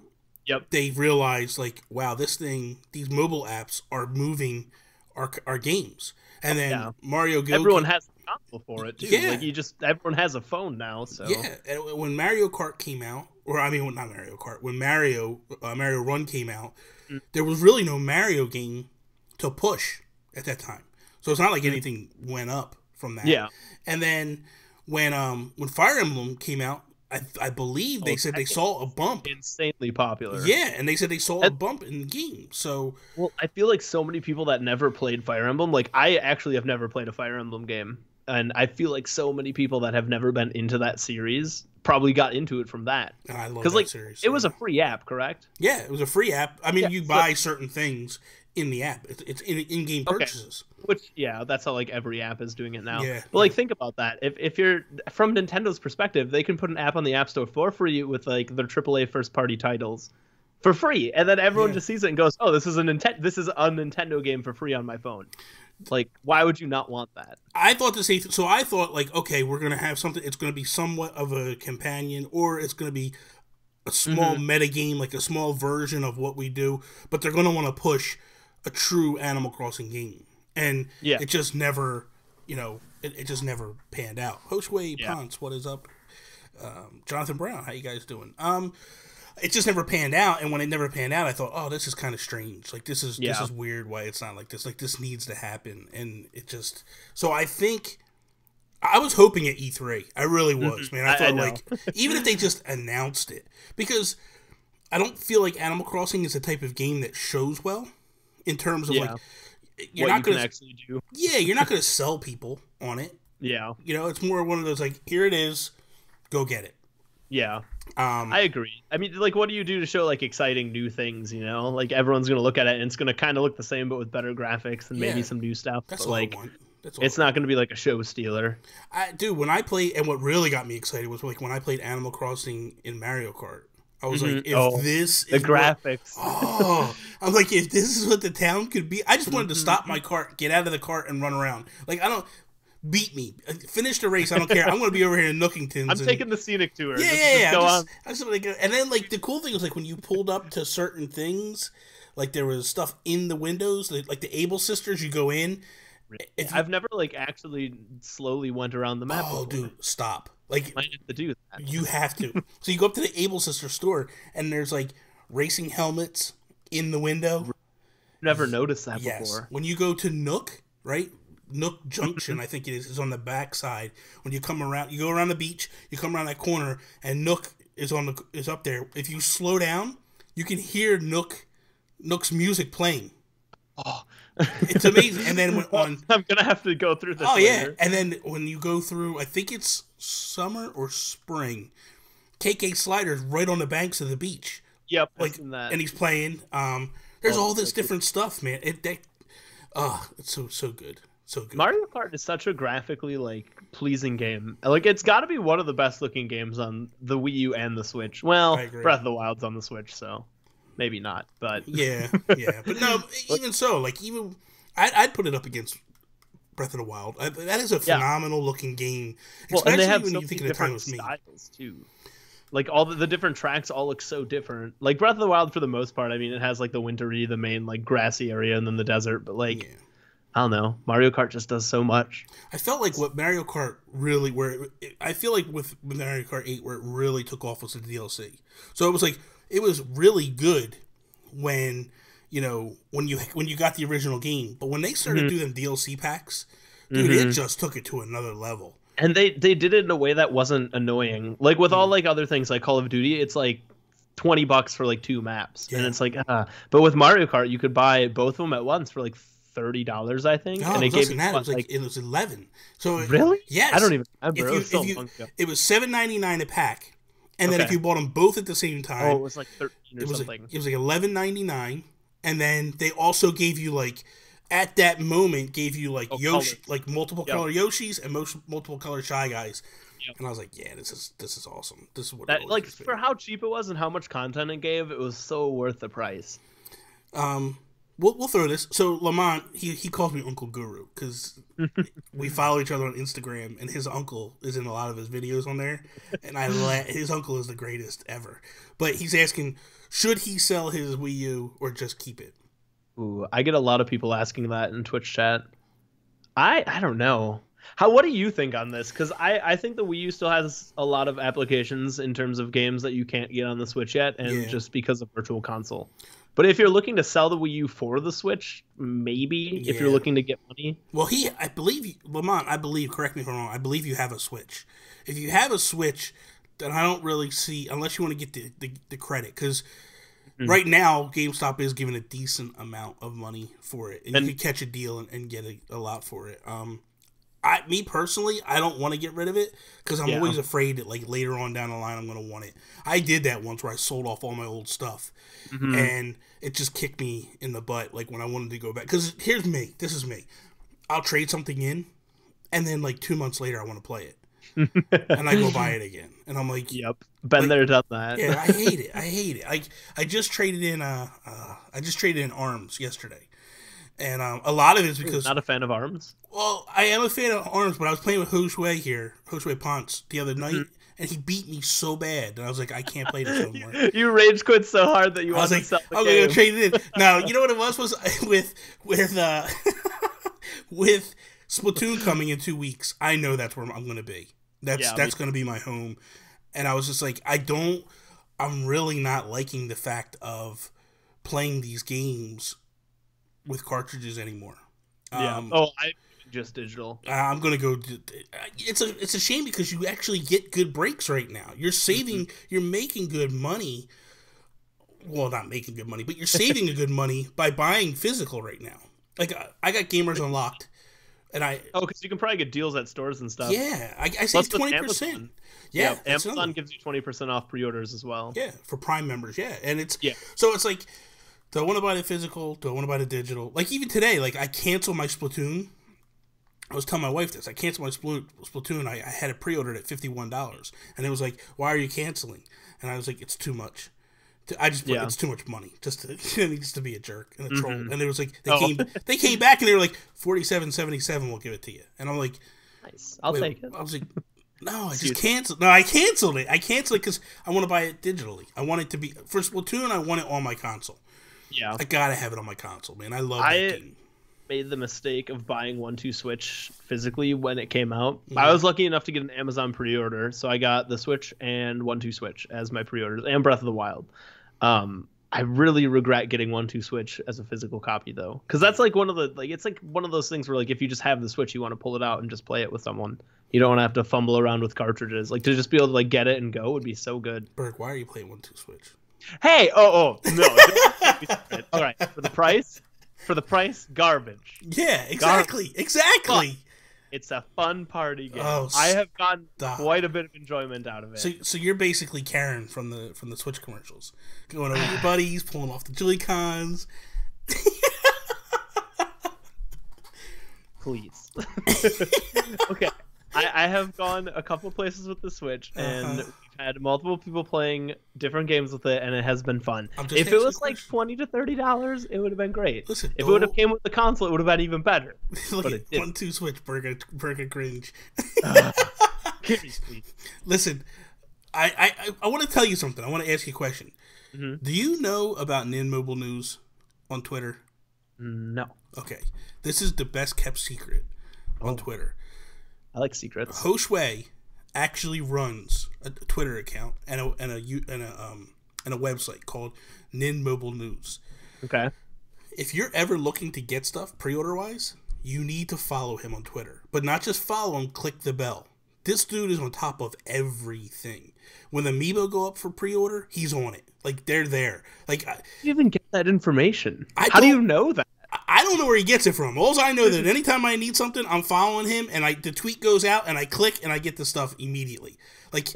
they realized like, wow, these mobile apps are moving our games. And then Mario Go. Everyone has a console for it too. Yeah. Like everyone has a phone now. So yeah, and when Mario Kart came out, or I mean, not Mario Kart, when Mario Run came out, there was really no Mario game to push at that time. So it's not like anything went up from that. Yeah. And then when Fire Emblem came out, I believe they said they saw a bump. Insanely popular. Yeah, and they said they saw a bump in the game. So I feel like so many people that never played Fire Emblem, like I actually have never played a Fire Emblem game, and I feel like so many people that have never been into that series probably got into it from that. And I love that series. It was a free app, correct? Yeah, it was a free app. I mean, you buy certain things in the app. It's in-game purchases. Which, that's how like every app is doing it now. Yeah. But like, think about that. If you're from Nintendo's perspective, they can put an app on the App Store for free with like their AAA first-party titles for free, and then everyone just sees it and goes, "Oh, this is a Nintendo game for free on my phone." Like, why would you not want that? I thought the same. So I thought like, okay, we're gonna have something. It's gonna be somewhat of a companion, or it's gonna be a small meta game, like a small version of what we do. But they're gonna want to push a true Animal Crossing game. And it just never, it just never panned out. Hoshway Ponce, what is up? Jonathan Brown, how you guys doing? it just never panned out. And when it never panned out, I thought, oh, this is kind of strange. Like this is weird. Why it's not like this? Like this needs to happen. And it just so I think I was hoping at E3. I really was, man. I thought like even if they just announced it, because I don't feel like Animal Crossing is the type of game that shows well in terms of like you're not going to actually do. Yeah, you're not going to sell people on it. Yeah, you know, it's more one of those like, here it is, go get it. Yeah, I agree. I mean, like, what do you do to show like exciting new things? You know, like everyone's going to look at it and it's going to kind of look the same, but with better graphics and maybe some new stuff. That's but, all like, I want. It's not going to be like a show stealer. Dude, when I played, and what really got me excited was like when I played Animal Crossing in Mario Kart. I was like, if this is the graphics. I'm like, if this is what the town could be, I just wanted to stop my cart, get out of the cart, and run around. Like, I don't beat me, finish the race. I don't care. I'm going to be over here in Nookingtons. I'm taking the scenic tour. Yeah. And then like the cool thing was like when you pulled up to certain things, like there was stuff in the windows, like the Able sisters. You go in. I've never like actually slowly went around the map. Oh, before. Dude, stop! Like, might have to do that. You have to. So you go up to the Able Sister store, and there's like racing helmets in the window. Never noticed that before. When you go to Nook, right? Nook Junction, I think it is on the back side. When you come around, you go around the beach, you come around that corner, and Nook is up there. If you slow down, you can hear Nook's music playing. Oh. It's amazing. And then I'm gonna have to go through this. Oh later. Yeah, and then when you go through, I think it's summer or spring, KK Slider's right on the banks of the beach. Yep, like and he's playing. There's all this different stuff, man. It's so good, so good. Mario Kart is such a graphically like pleasing game. Like it's got to be one of the best looking games on the Wii U and the Switch. Well, Breath of the Wild's on the Switch, so. Maybe not, but yeah, but no. Even so, like I'd put it up against Breath of the Wild. That is a phenomenal looking game, especially and they have when so you think many of the time it was styles too. Like all the different tracks all look so different. Like Breath of the Wild, for the most part, I mean, it has like the wintry, the main like grassy area, and then the desert. But like, I don't know, Mario Kart just does so much. I felt like what Mario Kart really, I feel like with Mario Kart 8, where it really took off was the DLC. So it was like. It was really good when you got the original game, but when they started doing DLC packs, dude, it just took it to another level. And they did it in a way that wasn't annoying. Like with all like other things like Call of Duty, it's like $20 for like 2 maps, and it's like, but with Mario Kart, you could buy both of them at once for like $30, I think. Oh, and it gave that. It was 11. So really, yes, I don't even remember. It was $7.99 a pack. And then if you bought them both at the same time, it was like 13 or something. It was like $11.99, and then they also gave you like at that moment like Yoshi, like multiple color Yoshis and multiple color Shy Guys. Yep. And I was like, yeah, this is awesome. This is what that, like for how cheap it was and how much content it gave, it was so worth the price. We'll throw this. So Lamont, he calls me Uncle Guru because we follow each other on Instagram, and his uncle is in a lot of his videos on there, and his uncle is the greatest ever. But he's asking, should he sell his Wii U or just keep it? Ooh, I get a lot of people asking that in Twitch chat. I don't know. What do you think on this? Because I think the Wii U still has a lot of applications in terms of games that you can't get on the Switch yet, and just because of Virtual Console. But if you're looking to sell the Wii U for the Switch, maybe if you're looking to get money. Well, Lamont, correct me if I'm wrong, I believe you have a Switch. If you have a Switch, then I don't really see, unless you want to get the credit, because right now GameStop is giving a decent amount of money for it, and you could catch a deal and get a lot for it. Me personally, I don't want to get rid of it because I'm always afraid that like later on down the line I'm going to want it. I did that once where I sold off all my old stuff, and it just kicked me in the butt. Like when I wanted to go back, because this is me. I'll trade something in, and then like 2 months later I want to play it, and I go buy it again, and I'm like, "Yep, been there, done that." Yeah, I hate it. I just traded in ARMS yesterday. And a lot of it is because... Not a fan of ARMS? Well, I am a fan of ARMS, but I was playing with Josue Ponce, the other night, and he beat me so bad that I was like, I can't play this no more. You rage quit so hard that you wanted to sell the game. I'm going to trade it in. Now, you know what it was with with Splatoon coming in 2 weeks, I know that's where I'm going to be. That's going to be my home. And I was just like, I I'm really not liking the fact of playing these games with cartridges anymore. Yeah. I just digital. I'm gonna go. It's a shame because you actually get good breaks right now. You're saving. You're making good money. Well, not making good money, but you're saving a good money by buying physical right now. Like I got Gamers Unlocked, and because you can probably get deals at stores and stuff. Yeah, I save 20%. Yeah, Amazon gives you 20% off pre-orders as well. Yeah, for Prime members. Yeah, and so it's like, do I want to buy the physical? Do I want to buy the digital? Like even today, like I canceled my Splatoon. I was telling my wife this. I canceled my Splatoon. I had it pre-ordered at $51, and it was like, "Why are you canceling?" And I was like, "It's too much. It's too much money just to be a jerk and a troll." And it was like they came back and they were like $47.77. We'll give it to you. And I'm like, nice. I'll take it. I was like, no, I just canceled. No, I canceled it. I canceled it because I want to buy it digitally. I want it to be for Splatoon. I want it on my console. Yeah, I gotta have it on my console, man. I love that game. Made the mistake of buying 1-2 Switch physically when it came out. I was lucky enough to get an Amazon pre-order, so I got the Switch and 1-2 Switch as my pre-orders, and Breath of the Wild. I really regret getting 1-2 Switch as a physical copy though, because that's like it's like one of those things where like if you just have the Switch, you want to pull it out and just play it with someone. You don't want to have to fumble around with cartridges. Like to just be able to like get it and go would be so good. Berg, why are you playing 1-2 Switch? Hey, no. All right, for the price, garbage. Yeah, exactly. Garbage. Exactly. But it's a fun party game. Oh, I have gotten quite a bit of enjoyment out of it. So you're basically Karen from the Switch commercials, going over with your buddies, pulling off the Joy-Cons. Please. Okay. I have gone a couple places with the Switch, and we've had multiple people playing different games with it, and it has been fun. If it was like $20 to $30, it would have been great. Listen, if it would have came with the console, it would have been even better. Look at 1-2 Switch, Burger cringe. Listen, I want to tell you something. I want to ask you a question. Do you know about Nin Mobile News on Twitter? No. Okay, this is the best kept secret on Twitter. I like secrets. Ho Shui actually runs a Twitter account and a website called Nin Mobile News. Okay. If you're ever looking to get stuff pre-order wise, you need to follow him on Twitter. But not just follow him, click the bell. This dude is on top of everything. When the Amiibo go up for pre-order, he's on it. Like they're there. Like you even get that information. How do you know that? I don't know where he gets it from. All I know that anytime I need something, I'm following him, and the tweet goes out, and I click, and I get the stuff immediately. Like,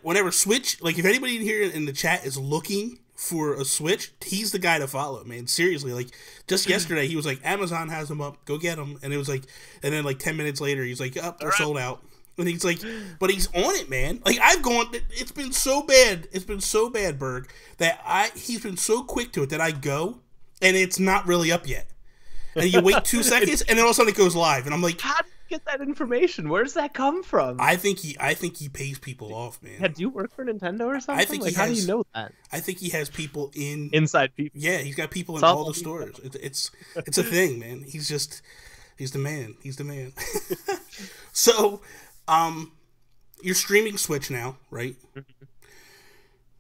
whenever Switch, like, if anybody in here in the chat is looking for a Switch, he's the guy to follow, man. Seriously, like, just yesterday, he was like, Amazon has them up, go get them. And it was like, and then like 10 minutes later, he's like, they're sold out. And he's like, but he's on it, man. Like, it's been so bad. It's been so bad, Berg, that he's been so quick to it that I go, and it's not really up yet. And you wait 2 seconds, and then all of a sudden it goes live. And I'm like, how do you get that information? Where does that come from? I think he pays people off, man. Yeah, do you work for Nintendo or something? I think how do you know that? I think he has people inside people. Yeah, he's got people in all the stores. It's a thing, man. He's the man. He's the man. So, you're streaming Switch now, right?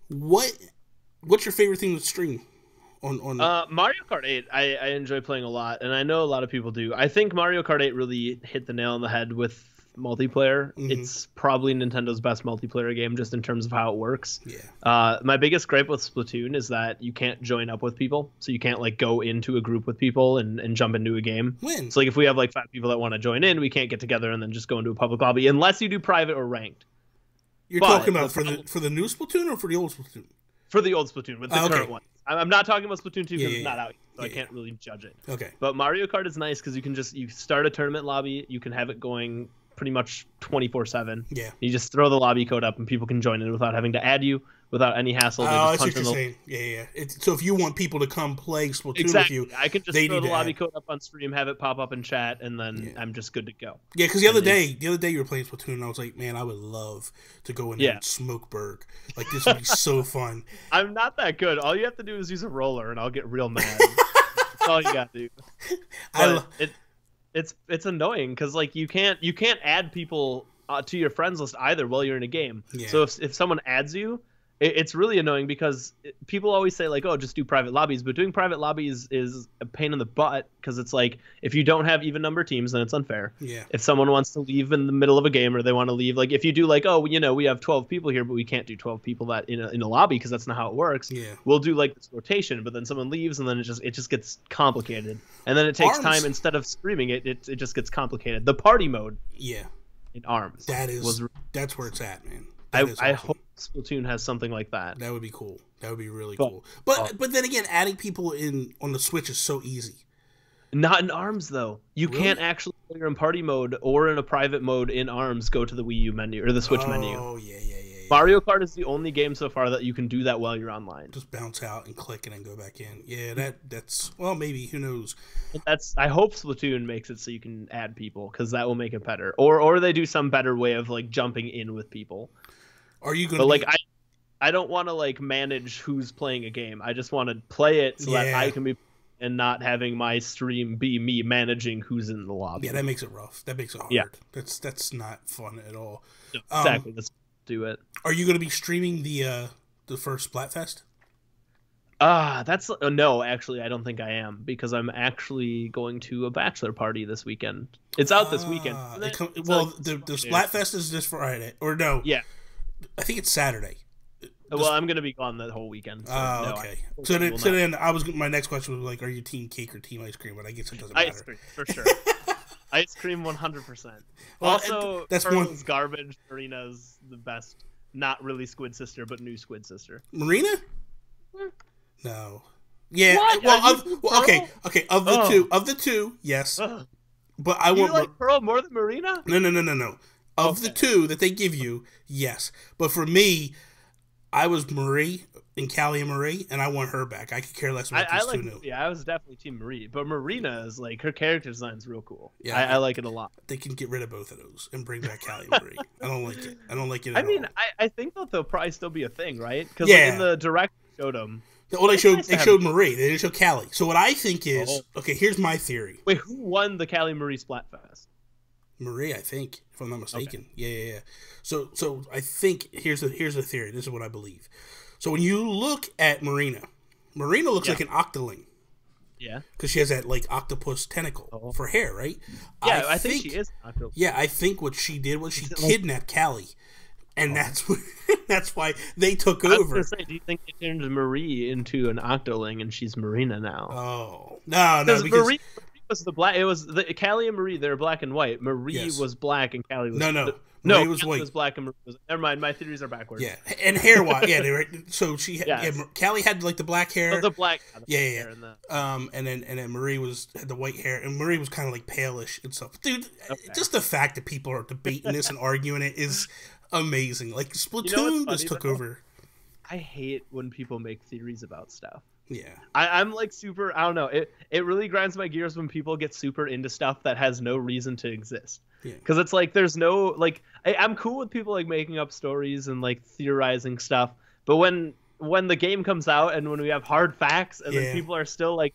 What's your favorite thing to stream? On Mario Kart 8, I enjoy playing a lot, and I know a lot of people do. I think Mario Kart 8 really hit the nail on the head with multiplayer. It's probably Nintendo's best multiplayer game, just in terms of how it works. Yeah. My biggest gripe with Splatoon is that you can't join up with people, so you can't like go into a group with people and jump into a game. When? So like if we have like 5 people that want to join in, we can't get together and then just go into a public lobby unless you do private or ranked. You're talking about for the new Splatoon or for the old Splatoon? For the old Splatoon, with the current one. I'm not talking about Splatoon 2 because it's not out yet, so I can't really judge it. Okay. But Mario Kart is nice because you start a tournament lobby, you can have it going pretty much 24/7. Yeah. You just throw the lobby code up and people can join in without having to add you, without any hassle. Oh, that's what you're saying. Yeah. So if you want people to come play Splatoon with you, I can just throw the lobby code up on stream, have it pop up in chat, and then I'm just good to go. Yeah, because the other day you were playing Splatoon, and I was like, man, I would love to go in there and smoke Berg. Like, this would be so fun. I'm not that good. All you have to do is use a roller, and I'll get real mad. That's all you got to do. But it's annoying because like you can't add people to your friends list either while you're in a game. Yeah. So if someone adds you It's really annoying because people always say like, oh, just do private lobbies, but doing private lobbies is a pain in the butt because it's like if you don't have even number teams, then it's unfair. Yeah. If someone wants to leave in the middle of a game or they want to leave, like if you do like, oh, we have 12 people here, but we can't do 12 people that in a lobby because that's not how it works. Yeah. We'll do like this rotation, but then someone leaves and then it just gets complicated. And then it takes time instead of streaming it just gets complicated. The party mode. Yeah. In ARMS. That's where it's at, man. I hope Splatoon has something like that. That would be cool. That would be really cool. But then again, adding people in on the Switch is so easy. Not in ARMS though. You can't actually, when you're in party mode or in a private mode in ARMS, go to the Wii U menu or the Switch menu. Oh yeah. Mario Kart is the only game so far that you can do that while you're online. Just bounce out and click and then go back in. Yeah, that's well, maybe, who knows. I hope Splatoon makes it so you can add people because that will make it better. Or they do some better way of like jumping in with people. Are you gonna? But I don't want to like manage who's playing a game. I just want to play it so that I can be, and not having my stream be me managing who's in the lobby. Yeah, that makes it rough. That makes it hard. Yeah. That's not fun at all. No, exactly. Let's do it. Are you going to be streaming the first Splatfest? That's no. Actually, I don't think I am because I'm actually going to a bachelor party this weekend. It's out this weekend. The Splatfest is this Friday, or no? Yeah. I think it's Saturday. Well, I'm going to be gone that whole weekend. So okay. So then my next question was like, are you team cake or team ice cream? But I guess it doesn't matter. Ice cream, for sure. Ice cream 100%. Also, that's Pearl's garbage. Marina's the best. Not really Squid Sister, but new Squid Sister. Marina? No. Yeah. What? Well, okay. Of the two, yes. But I want. You like Pearl more than Marina? No. Of the two that they give you, yes. But for me, I was Marie and Callie and Marie, and I want her back. I could care less about these two new. Yeah, I was definitely Team Marie, but Marina is like her character design is real cool. Yeah, I like it a lot. They can get rid of both of those and bring back Callie and Marie. I don't like it. I don't like it. I think that they'll probably still be a thing, right? Because in the direct showed them. Well, they showed Marie. They didn't show Callie. So what I think is, okay, here's my theory. Wait, who won the Callie Marie Splatfest? Marie, I think, if I'm not mistaken. Okay. Yeah. So I think here's the theory. This is what I believe. So when you look at Marina looks like an octoling. Yeah. Because she has that like octopus tentacle for hair, right? Yeah, I think she is an octoling. Yeah, I think what she did was she kidnapped Callie. And that's why they took over. I was going to say, do you think they turned Marie into an octoling and she's Marina now? Oh. No, because Marie was the black. It was Callie and Marie. They're black and white. Marie was black and Callie was Marie was white. Was black and Marie was. Never mind. My theories are backwards. Yeah, and hair wise, so she had, Callie had like the black hair. Oh, the black. Yeah. And then Marie had the white hair, and Marie was kind of like palish and stuff. Dude, just the fact that people are debating this and arguing it is amazing. Like Splatoon just took over. I hate when people make theories about stuff. Yeah, I'm like super. I don't know. It really grinds my gears when people get super into stuff that has no reason to exist. Because it's like there's no like. I'm cool with people like making up stories and like theorizing stuff, but when the game comes out and when we have hard facts and then people are still like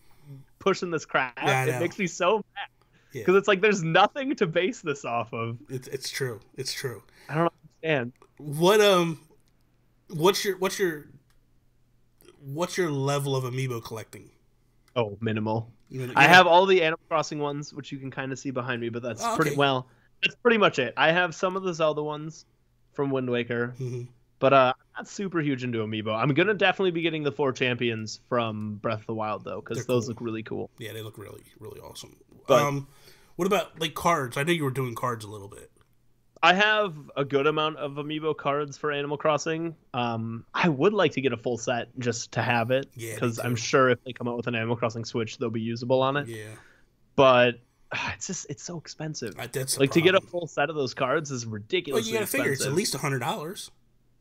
pushing this crap, it makes me so mad. Because it's like there's nothing to base this off of. It's true. It's true. I don't understand. What's your level of amiibo collecting? Oh, minimal. I have all the Animal Crossing ones, which you can kind of see behind me, but that's that's pretty much it. I have some of the Zelda ones from Wind Waker, but I'm not super huge into amiibo. I'm gonna definitely be getting the 4 champions from Breath of the Wild though, because those look really cool. Yeah, they look really, really awesome. But, what about like cards? I know you were doing cards a little bit. I have a good amount of amiibo cards for Animal Crossing. I would like to get a full set just to have it, because I'm sure if they come out with an Animal Crossing Switch, they'll be usable on it. Yeah, but it's so expensive. That's like to get a full set of those cards is ridiculous. Well, you gotta figure it's at least $100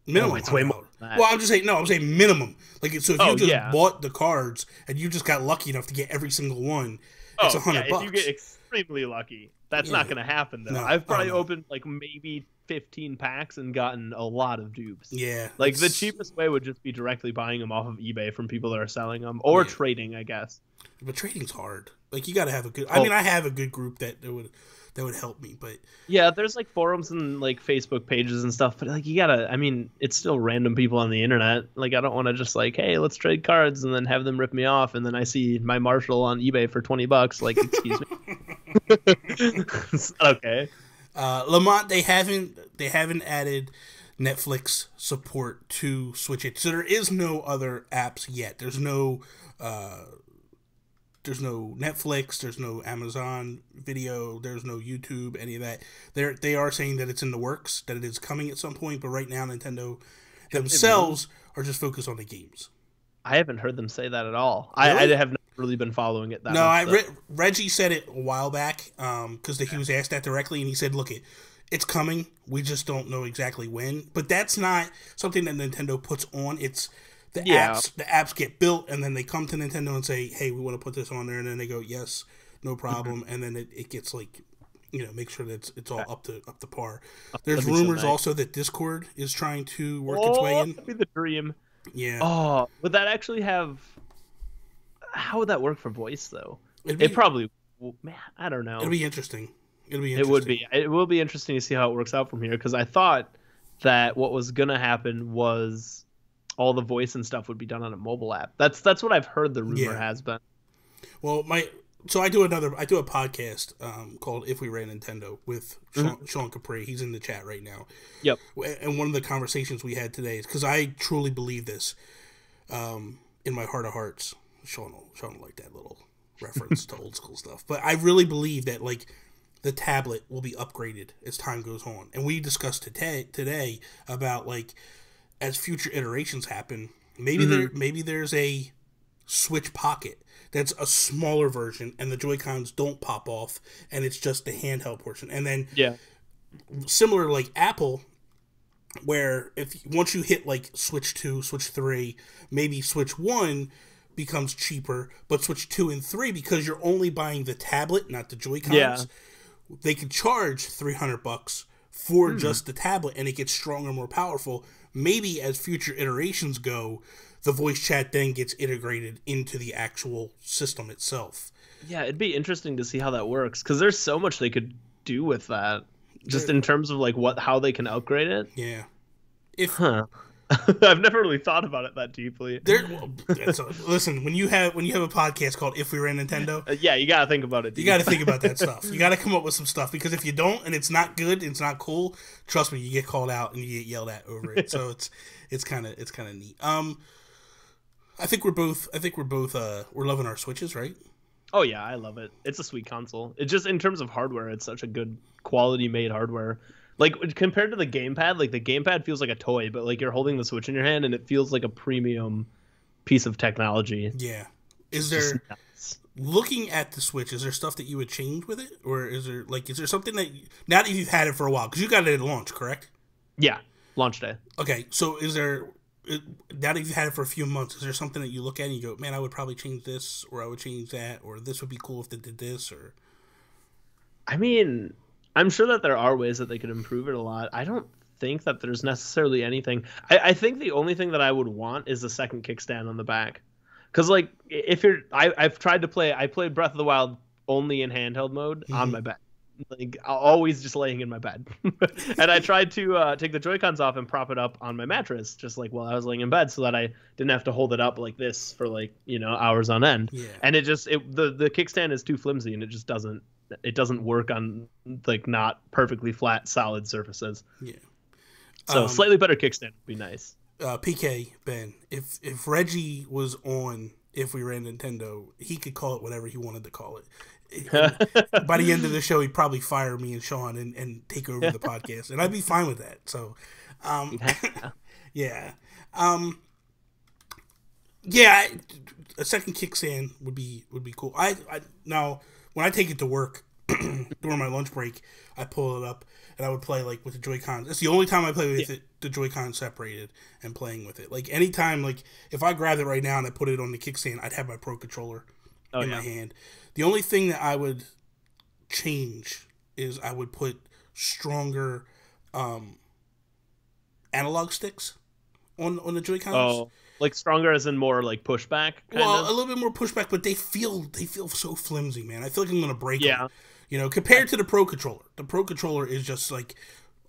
minimum. It's way more than that. Well, I'm saying minimum. Like, so if you just bought the cards and you just got lucky enough to get every single one, it's $100. If you get extremely lucky, that's not going to happen though. No, I've probably opened like maybe 15 packs and gotten a lot of dupes. Yeah, like the cheapest way would just be directly buying them off of eBay from people that are selling them, or trading, I guess. But trading's hard. Like, you got to have a good. I mean, I have a good group that that would help me. But yeah, there's like forums and like Facebook pages and stuff, but like you gotta, I mean, it's still random people on the internet. Like I don't want to just like, hey, let's trade cards and then have them rip me off, and then I see my Marshall on eBay for $20. Like, excuse me. Okay. Lamont, they haven't added Netflix support to Switch it, so there is no other apps yet. There's no Netflix, there's no Amazon Video, there's no YouTube, any of that. They are saying that it's in the works, that it is coming at some point, but right now Nintendo themselves are just focused on the games. I haven't heard them say that at all. Really? I have not really been following it that much. Reggie said it a while back because he was asked that directly, and he said, look, it's coming. We just don't know exactly when. But that's not something that Nintendo puts on. It's the apps get built, and then they come to Nintendo and say, hey, we want to put this on there, and then they go, yes, no problem, and then it gets like, make sure that it's all up to par. There's rumors also that Discord is trying to work its way in. That'd be the dream. Yeah. Oh, would that actually have? How would that work for voice though? It probably. Man, I don't know. It'll be interesting. It would be. It will be interesting to see how it works out from here, because I thought that what was gonna happen was all the voice and stuff would be done on a mobile app. That's what I've heard the rumor has been. Well, I do a podcast called If We Ran Nintendo with Sean Capri. He's in the chat right now. Yep. And one of the conversations we had today is because I truly believe this in my heart of hearts. Sean will like that little reference to old school stuff. But I really believe that like the tablet will be upgraded as time goes on. And we discussed today about like as future iterations happen, maybe there's a Switch Pocket that's a smaller version, and the Joy-Cons don't pop off, and it's just the handheld portion. And then similar like Apple, where once you hit like Switch 2, Switch 3, maybe Switch 1 becomes cheaper, but Switch 2 and 3, because you're only buying the tablet, not the Joy-Cons, they could charge $300 for just the tablet, and it gets stronger, more powerful. Maybe as future iterations go, the voice chat then gets integrated into the actual system itself. Yeah, it'd be interesting to see how that works, because there's so much they could do with that, just in terms of like how they can upgrade it. Yeah. I've never really thought about it that deeply. Listen, when you have a podcast called If We Ran Nintendo, you gotta think about it. You gotta think about that stuff. You gotta come up with some stuff, because if you don't and it's not good, it's not cool. Trust me, you get called out and you get yelled at over it. So it's kind of neat. I think we're both we're loving our Switches, right? Oh yeah, I love it. It's a sweet console. It just, in terms of hardware, it's such a good quality made hardware. Like compared to the gamepad, like the gamepad feels like a toy, but like you're holding the Switch in your hand and it feels like a premium piece of technology. Yeah. Looking at the Switch, is there stuff that you would change with it, or is there something that now that you've had it for a while, because you got it at launch, correct? Yeah, launch day. Okay, so now that you've had it for a few months, is there something that you look at and you go, man, I would probably change this, or I would change that, or this would be cool if they did this, or? I mean, I'm sure that there are ways that they could improve it a lot. I don't think that there's necessarily anything. I think the only thing that I would want is a second kickstand on the back. Because, like, I've tried to play, I played Breath of the Wild only in handheld mode on my bed. Like, always just laying in my bed. And I tried to take the Joy-Cons off and prop it up on my mattress, just like while I was laying in bed, so that I didn't have to hold it up like this for like, hours on end. Yeah. And the kickstand is too flimsy, and it just doesn't work on like not perfectly flat, solid surfaces. Yeah. So slightly better kickstand would be nice. PK, Ben, if Reggie was on If We Ran Nintendo, he could call it whatever he wanted to call it. By the end of the show, he'd probably fire me and Sean and take over the podcast, and I'd be fine with that. So, yeah. A second kickstand would be cool. I now when I take it to work during my lunch break, I pull it up and I would play like with the Joy-Cons. It's the only time I play with it, the Joy-Cons separated and playing with it. Like anytime, like if I grabbed it right now and I put it on the kickstand, I'd have my Pro Controller in my hand. The only thing that I would change is I would put stronger analog sticks on the Joy-Cons. Oh, like stronger as in more like pushback? A little bit more pushback, but they feel so flimsy, man. I feel like I'm gonna break them. You know, compared to the Pro Controller. The Pro Controller is just like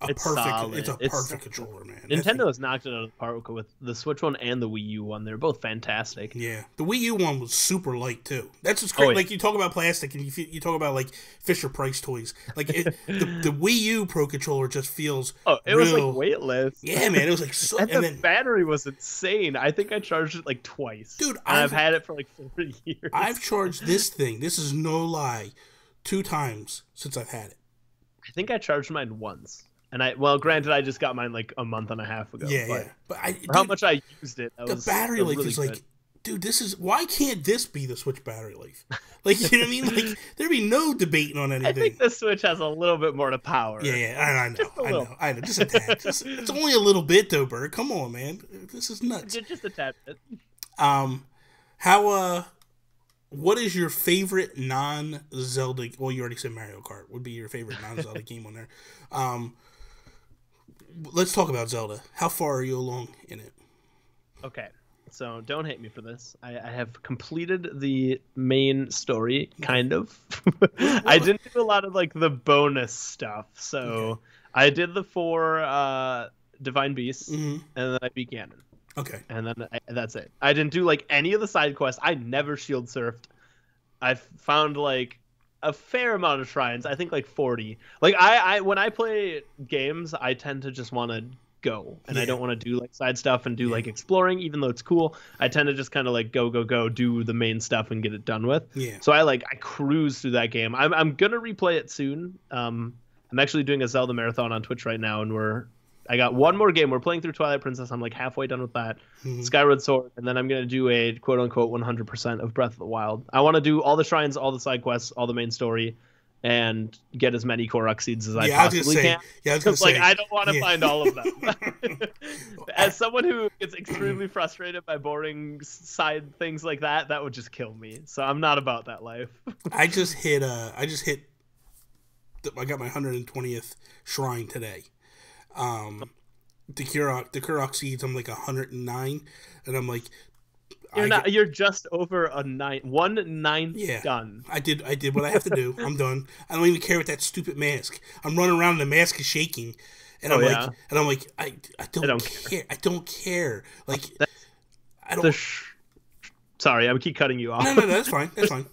it's a perfect controller, man. Nintendo has knocked it out of the park with the Switch one and the Wii U one. They're both fantastic. Yeah, the Wii U one was super light too. That's just great. Oh, yeah. Like you talk about plastic and you talk about like Fisher Price toys. Like the Wii U Pro Controller just feels was like weightless. Yeah, man, it was like so. and the battery was insane. I think I charged it like twice, dude. I've had it for like 4 years. I've charged this thing. This is no lie, 2 times since I've had it. I think I charged mine once. And granted, I just got mine like a month and a half ago. Yeah. But how much I used it, the battery life really is good. Like, dude, why can't this be the Switch battery life? Like, you know what I mean? Like, there'd be no debating on anything. I think the Switch has a little bit more to power. Yeah, I know. Just a tad. It's only a little bit though, Berg. Come on, man. This is nuts. Just a tad bit. What is your favorite non-Zelda? Well, you already said Mario Kart would be your favorite non-Zelda game on there. Let's talk about Zelda. How far are you along in it? Okay, so don't hate me for this. I have completed the main story, kind of. I didn't do a lot of like the bonus stuff. So I did the 4 Divine Beasts, and then I beat Ganon. Okay. And then that's it. I didn't do like any of the side quests. I never shield surfed. I've found like a fair amount of shrines. I think like 40. Like I when I play games, I tend to just want to go, and I don't want to do like side stuff and do like exploring, even though it's cool. I tend to just kind of like go, do the main stuff and get it done with. Yeah. So I cruise through that game. I'm gonna replay it soon. I'm actually doing a Zelda marathon on Twitch right now, and I got one more game. We're playing through Twilight Princess. I'm like halfway done with that. Skyward Sword, and then I'm going to do a quote-unquote 100% of Breath of the Wild. I want to do all the shrines, all the side quests, all the main story, and get as many Korok seeds as I possibly can. Yeah, I was going to say. I don't want to find all of them. As someone who gets extremely frustrated by boring side things like that, that would just kill me. So I'm not about that life. I got my 120th shrine today. The Korok seeds, I'm like 109, and I'm like, you're just over a 1/9 done. I did what I have to do. I'm done. I don't even care with that stupid mask. I'm running around and the mask is shaking, and I'm like, I don't care. I don't care. Like, I don't. Sorry, I keep cutting you off. No, that's fine. That's fine.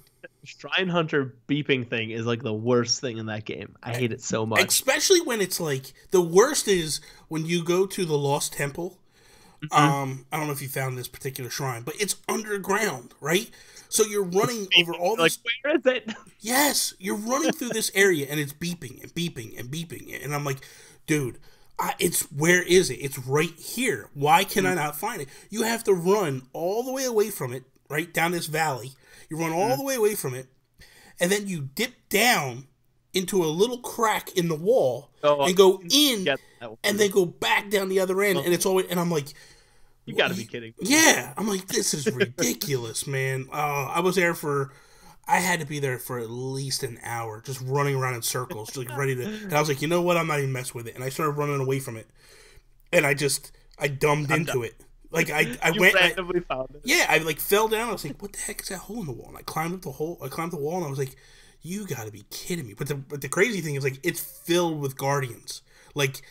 Shrine Hunter beeping thing is like the worst thing in that game. I hate it so much. Especially when it's like, the worst is when you go to the Lost Temple. I don't know if you found this particular shrine, but it's underground, right? So you're running over all this. Like, where is it? Yes, you're running through this area and it's beeping and beeping and beeping. And I'm like, dude, where is it? It's right here. Why can I not find it? You have to run all the way away from it, right down this valley. You run all the way away from it, and then you dip down into a little crack in the wall and go in, and then go back down the other end, and it's always. And I'm like, you got to be kidding me. Yeah, I'm like, this is ridiculous, man. I had to be there for at least an hour, just running around in circles, just like ready to. And I was like, you know what? I'm not even messing with it, and I started running away from it, and I dumbed into it. Like I randomly found it. Yeah, I like fell down. I was like, "What the heck is that hole in the wall?" And I climbed up the hole. I climbed the wall, and I was like, "You got to be kidding me!" But the crazy thing is, like, it's filled with guardians, like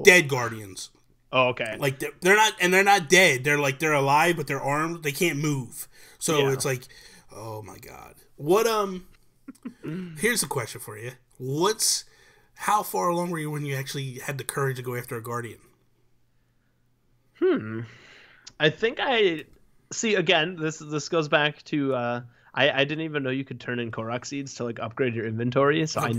dead guardians. Oh, okay. Like they're not dead. They're alive, but they're armed. They can't move. So it's like, oh my god. What Here's a question for you. How far along were you when you actually had the courage to go after a guardian? I think again, this goes back to I didn't even know you could turn in Korok seeds to like upgrade your inventory, so okay.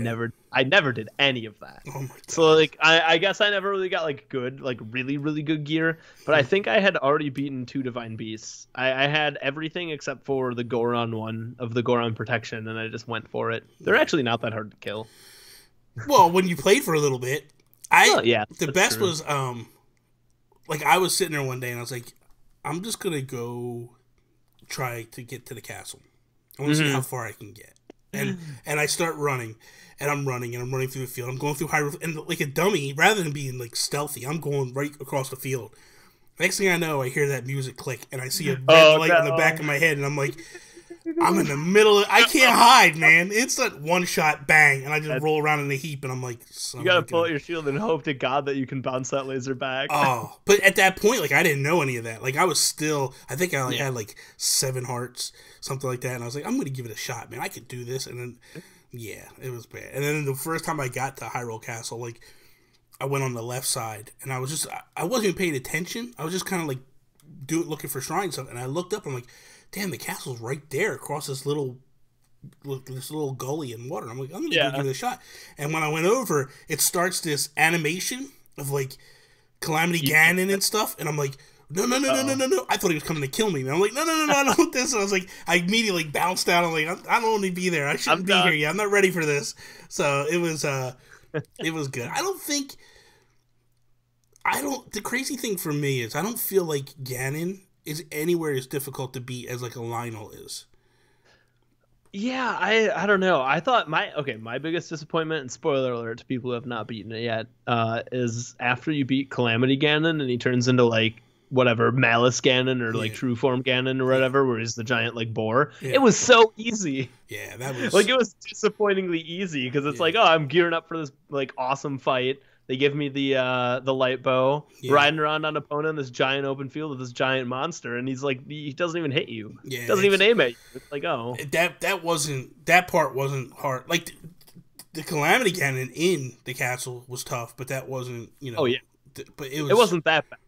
I never did any of that. Oh my God. So like I guess I never really got like good, like really, really good gear, but I think I had already beaten 2 Divine Beasts. I had everything except for the Goron one of the Goron protection, and I just went for it. They're actually not that hard to kill. Well, when you played for a little bit, the best true. Was like I was sitting there one day and I was like, I'm just gonna go try to get to the castle. I want to see how far I can get. And I start running, and I'm running through the field. I'm going through Hyrule, and like a dummy, rather than being like stealthy, I'm going right across the field. Next thing I know, I hear that music click, and I see a red light on the back of my head, and I'm like, I'm in the middle of, I can't hide, man. It's that one shot, bang, and I just roll around in a heap, and I'm like, you gotta pull out your shield and hope to God that you can bounce that laser back. Oh, but at that point, like, I didn't know any of that. Like, I was still, I think I had like 7 hearts, something like that, and I was like, I'm gonna give it a shot, man. I could do this, and then, yeah, it was bad. And then the first time I got to Hyrule Castle, like, I went on the left side, and I wasn't even paying attention. I was just kind of like looking for shrines and stuff, and I looked up, and I'm like, damn, the castle's right there across this little gully in water. I'm like, I'm gonna go give it a shot. And when I went over, it starts this animation of like Calamity Ganon and stuff, and I'm like, no. I thought he was coming to kill me. And I'm like, no, I don't want this. And I was like, I immediately bounced out. I'm like, I don't want to be there. I shouldn't be here yet. I'm not ready for this. So it was good. The crazy thing for me is I don't feel like Ganon is anywhere as difficult to beat as like a Lionel is. Yeah, I don't know. I thought my biggest disappointment, and spoiler alert to people who have not beaten it yet, is after you beat Calamity Ganon and he turns into like whatever Malice Ganon or like True Form Ganon or whatever, where he's the giant like boar. Yeah. It was so easy. Yeah, that was like, it was disappointingly easy because it's like, oh, I'm gearing up for this like awesome fight. They give me the light bow, riding around on opponent in this giant open field with this giant monster, and he's like, he doesn't even hit you. Yeah, doesn't even aim at you. It's like, oh, that part wasn't hard. Like the Calamity Ganon in the castle was tough, but that wasn't, you know. Oh yeah, but it wasn't that bad.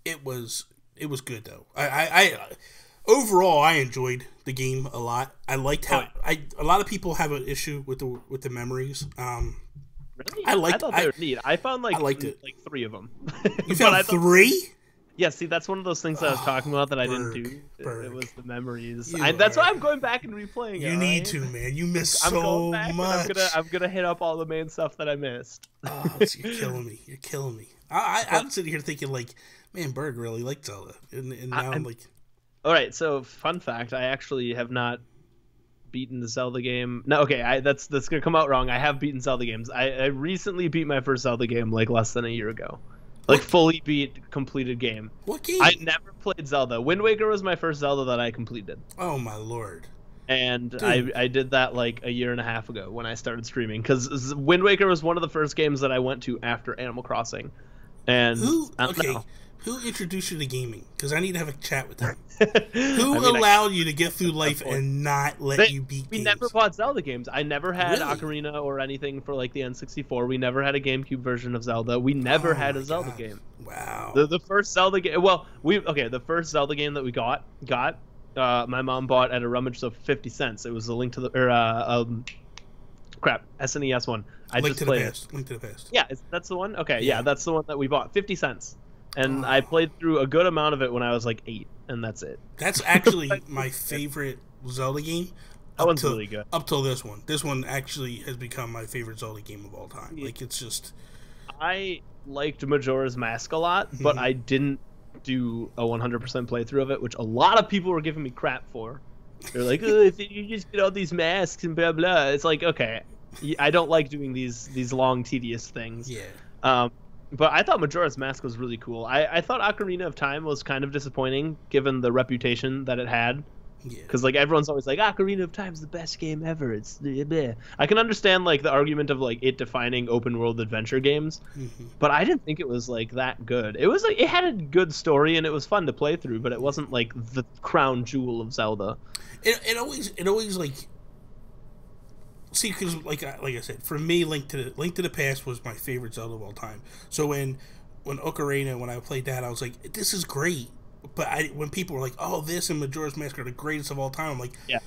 It was good though. I overall I enjoyed the game a lot. I liked how a lot of people have an issue with the memories. Really? I thought they were neat. I found like 3 of them. You found 3? Yeah, see, that's one of those things that I was talking about that I didn't do. It was the memories. That's why I'm going back and replaying it. You need to, man. You missed so much. I'm gonna hit up all the main stuff that I missed. Oh, you're killing me. You're killing me. I'm sitting here thinking like, man, Berg really liked Zelda, and now I'm like. All right, so fun fact: I actually have not beaten the Zelda game. No, okay, that's gonna come out wrong. I have beaten Zelda games. I recently beat my first Zelda game like less than a year ago. Like fully completed game. What game? I never played Zelda. Wind Waker was my first Zelda that I completed. Oh my lord. And I did that like a year and a half ago when I started streaming, because Wind Waker was one of the first games that I went to after Animal Crossing. And who introduced you to gaming? Because I need to have a chat with them. Who allowed you to get through life and not let you beat games? We never bought Zelda games. I never had Ocarina or anything for like the N64. We never had a GameCube version of Zelda. We never had a Zelda game. Wow. The first Zelda game. Well, the first Zelda game that we got. My mom bought at a rummage sale for 50 cents. It was a Link to the SNES one. Link to the Past. Yeah, that's the one. Okay, yeah, that's the one that we bought. 50 cents. And I played through a good amount of it when I was like 8, and that's it. That's actually my favorite Zelda game. That one's really good. Up till this one. This one actually has become my favorite Zelda game of all time. Like, it's just... I liked Majora's Mask a lot, but I didn't do a 100% playthrough of it, which a lot of people were giving me crap for. They're like, oh, if you just get all these masks and blah, blah. It's like, okay, I don't like doing these long, tedious things. Yeah. But I thought Majora's Mask was really cool. I thought Ocarina of Time was kind of disappointing, given the reputation that it had. Yeah. Because like everyone's always like, Ocarina of Time's the best game ever. It's bleh. I can understand like the argument of like it defining open world adventure games, but I didn't think it was like that good. It was like it had a good story and it was fun to play through, but it wasn't like the crown jewel of Zelda. It always like. See, because like I said, for me, Link to the Past was my favorite Zelda of all time. So when Ocarina, when I played that, I was like, this is great. But when people were like, oh, this and Majora's Mask are the greatest of all time, I'm like, yeah,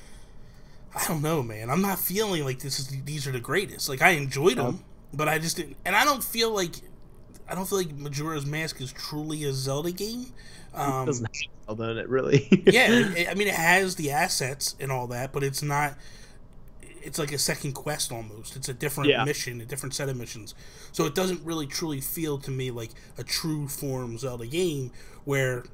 I don't know, man. I'm not feeling like these are the greatest. Like, I enjoyed them, but I just didn't. And I don't feel like Majora's Mask is truly a Zelda game. It doesn't have Zelda in it, really. Yeah, I mean, it has the assets and all that, but it's not. It's like a second quest almost. It's a different mission, a different set of missions. So it doesn't really truly feel to me like a true form Zelda game where,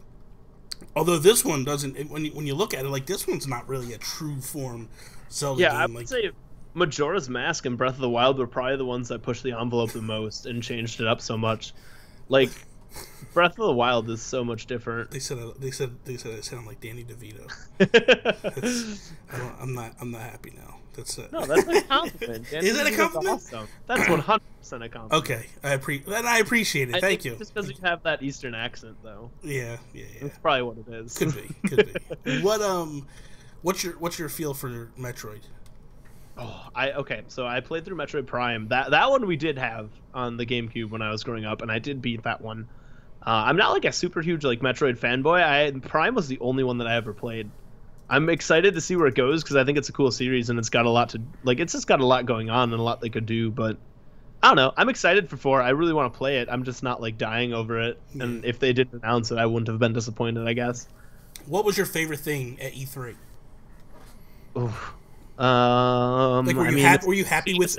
although this one doesn't, when you look at it, like this one's not really a true form Zelda game. Yeah, I would say Majora's Mask and Breath of the Wild were probably the ones that pushed the envelope the most and changed it up so much. Like, Breath of the Wild is so much different. They said I sound like Danny DeVito. I'm not happy now. No, that's a compliment. Is that a compliment? Awesome. That's 100% a compliment. Okay, I appreciate it. Thank you. Just because you have that Eastern accent, though. Yeah. That's probably what it is. Could be. What's your feel for Metroid? So I played through Metroid Prime. That one we did have on the GameCube when I was growing up, and I did beat that one. I'm not like a super huge like Metroid fanboy. Prime was the only one that I ever played. I'm excited to see where it goes because I think it's a cool series and it's got a lot to like. It's just got a lot going on and a lot they could do. But I don't know. I'm excited for 4. I really want to play it. I'm just not like dying over it. Yeah. And if they didn't announce it, I wouldn't have been disappointed, I guess. What was your favorite thing at E3? Oof. Were you happy with?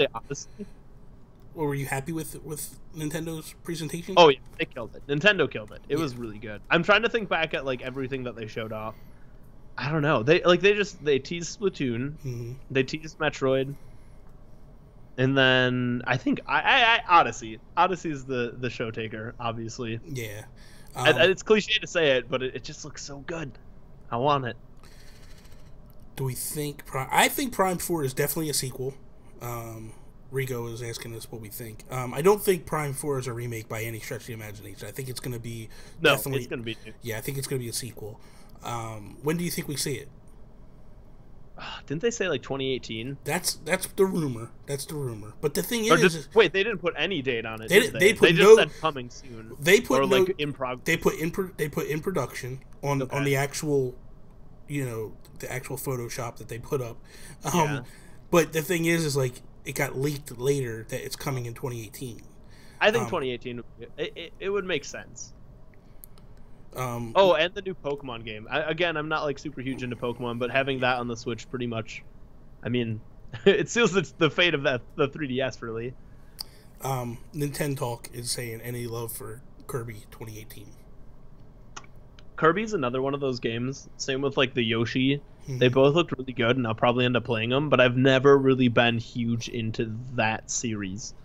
Or were you happy with Nintendo's presentation? Oh yeah, they killed it. Nintendo killed it. It was really good. I'm trying to think back at like everything that they showed off. I don't know. They teased Splatoon. Mm-hmm. They teased Metroid. And then I think I Odyssey. Odyssey's the show taker, obviously. Yeah. It's cliche to say it, but it just looks so good. I want it. Do we think I think Prime 4 is definitely a sequel. Rigo is asking us what we think. I don't think Prime 4 is a remake by any stretch of the imagination. I think it's going to be definitely. It's going to be. Yeah, I think it's going to be a sequel. When do you think we see it? Didn't they say like 2018? That's the rumor. That's the rumor. But the thing is, wait, they didn't put any date on it. They just said coming soon. They put like in progress. They put in production on the actual, the actual Photoshop that they put up. But the thing is like it got leaked later that it's coming in 2018. I think 2018 it would make sense. And the new Pokemon game. I'm not like super huge into Pokemon, but having that on the Switch pretty much, I mean, it seals the fate of the 3DS really. Nintendo Talk is saying any love for Kirby 2018. Kirby's another one of those games. Same with like the Yoshi. Mm-hmm. They both looked really good, and I'll probably end up playing them. But I've never really been huge into that series.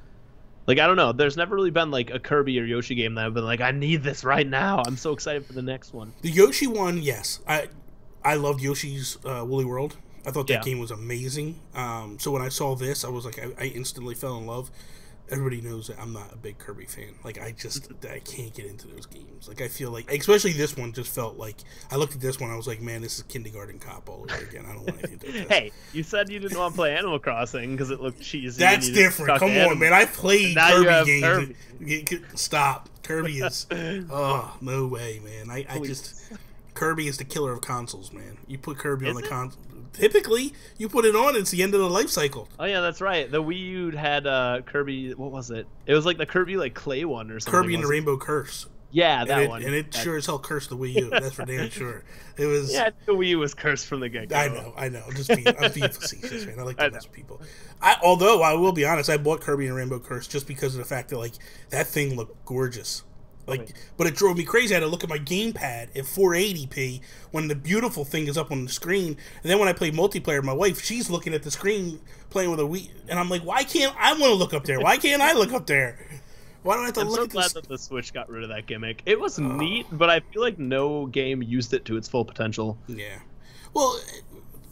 Like, I don't know. There's never really been, like, a Kirby or Yoshi game that I've been like, I need this right now. I'm so excited for the next one. The Yoshi one, yes. I loved Yoshi's Woolly World. I thought that game was amazing. So when I saw this, I was like, I instantly fell in love. Everybody knows that I'm not a big Kirby fan. Like, I can't get into those games. Like, I feel like, especially this one just felt like, I looked at this one, I was like, man, this is Kindergarten Cop all over again. I don't want anything to do with this. Hey, you said you didn't want to play Animal Crossing because it looked cheesy. That's different. Come on, man. I played Kirby games. Stop. Kirby is, oh, no way, man. I just, Kirby is the killer of consoles, man. You put Kirby on the console. Typically, you put it on, it's the end of the life cycle. Oh, yeah, that's right. The Wii U had Kirby, what was it? It was like the Kirby like clay one or something. Kirby and the Rainbow Curse. Yeah, that one. And it sure as hell cursed the Wii U. That's for damn sure. It was. Yeah, the Wii U was cursed from the get-go. I know. I'm being facetious, man. I like to mess with people. Although, I will be honest, I bought Kirby and Rainbow Curse just because of the fact that, like, that thing looked gorgeous. Like, but it drove me crazy. I had to look at my gamepad at 480p when the beautiful thing is up on the screen. And then when I play multiplayer, my wife, she's looking at the screen playing with a Wii. And I'm like, why can't I want to look up there? Why can't I look up there? Why don't I have to look at this? I'm so glad that the Switch got rid of that gimmick. It was neat, but I feel like no game used it to its full potential. Yeah. Well,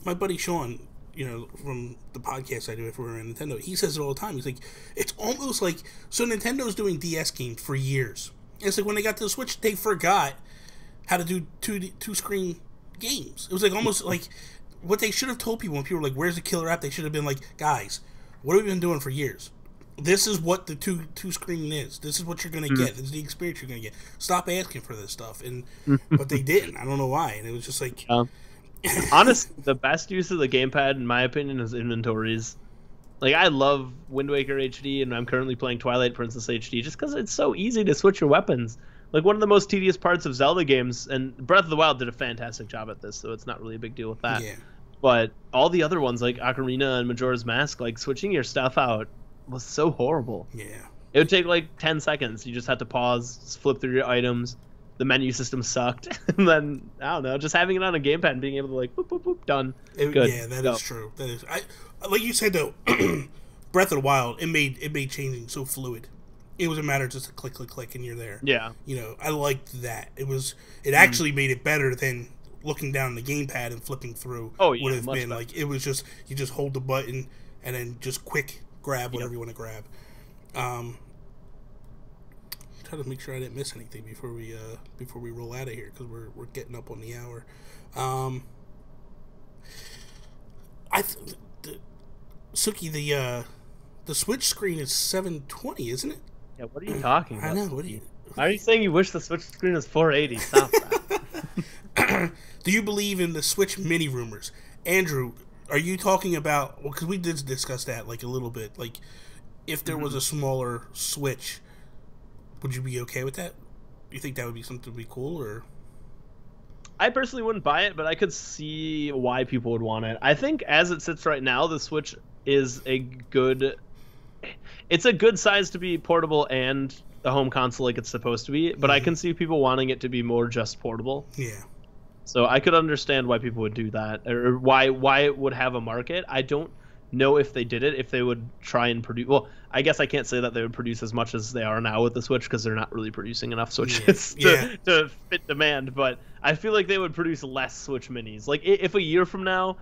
my buddy Sean, from the podcast I do if we're in Nintendo, he says it all the time. He's like, it's almost like, so Nintendo's doing DS games for years. It's like when they got to the Switch, they forgot how to do two-screen games. It was like almost like what they should have told people when people were like, where's the killer app? They should have been like, guys, what have we been doing for years? This is what the two-screen is. This is what you're going to get. This is the experience you're going to get. Stop asking for this stuff. But they didn't. I don't know why. And it was just like... Honestly, the best use of the gamepad, in my opinion, is inventories. Like, I love Wind Waker HD, and I'm currently playing Twilight Princess HD just because it's so easy to switch your weapons. Like, one of the most tedious parts of Zelda games, and Breath of the Wild did a fantastic job at this, so it's not really a big deal with that. Yeah. But all the other ones, like Ocarina and Majora's Mask, like, switching your stuff out was so horrible. Yeah. It would take, like, 10 seconds. You just had to pause, flip through your items. The menu system sucked. And then, I don't know, just having it on a gamepad and being able to, like, boop, boop, boop, done. Good. Yeah, that is true. That is... like you said, though, Breath of the Wild, it made changing so fluid. It was a matter of just a click, click, click, and you're there. Yeah. You know, I liked that. It actually made it better than looking down the gamepad and flipping through. Oh, yeah, would have been better. like it was just you just hold the button and then just quick grab whatever you want to grab. Try to make sure I didn't miss anything before we roll out of here because we're getting up on the hour. Suki, the Switch screen is 720, isn't it? Yeah, what are you talking about? I know. What are you saying? You wish the Switch screen was 480? Stop that. Do you believe in the Switch mini rumors, Andrew? Are you talking about? Well, because we did discuss that like a little bit. Like, if there was a smaller Switch, would you be okay with that? You think that would be something to be cool, or? I personally wouldn't buy it, but I could see why people would want it. I think as it sits right now, the Switch is it's a good size to be portable and a home console like it's supposed to be, but I can see people wanting it to be more just portable. Yeah. So I could understand why people would do that, or why it would have a market. I don't know if they did it, if they would try and produce. Well, I guess I can't say that they would produce as much as they are now with the Switch because they're not really producing enough Switches to fit demand. But I feel like they would produce less Switch Minis. Like if a year from now,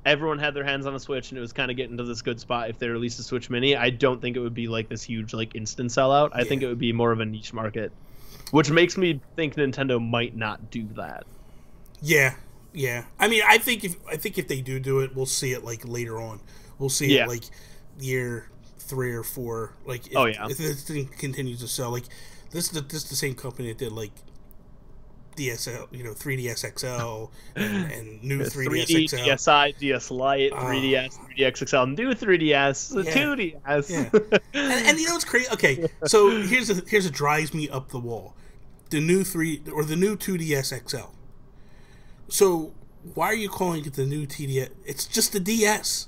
everyone had their hands on a Switch and it was kind of getting to this good spot, if they released a Switch Mini, I don't think it would be like this huge like instant sellout. I think it would be more of a niche market, which makes me think Nintendo might not do that. Yeah. I mean, I think if they do it, we'll see it like later on. We'll see it like year 3 or 4. Like, if this thing continues to sell, like this is the same company that did like DSL, 3DS XL and new 3DS XL, DSi, DS Lite, 3DS, 3DS XL, new 3DS, 2DS. Yeah. and you know what's crazy? Okay, so here's what drives me up the wall: the new 2DS XL. So why are you calling it the new TDS? It's just the DS.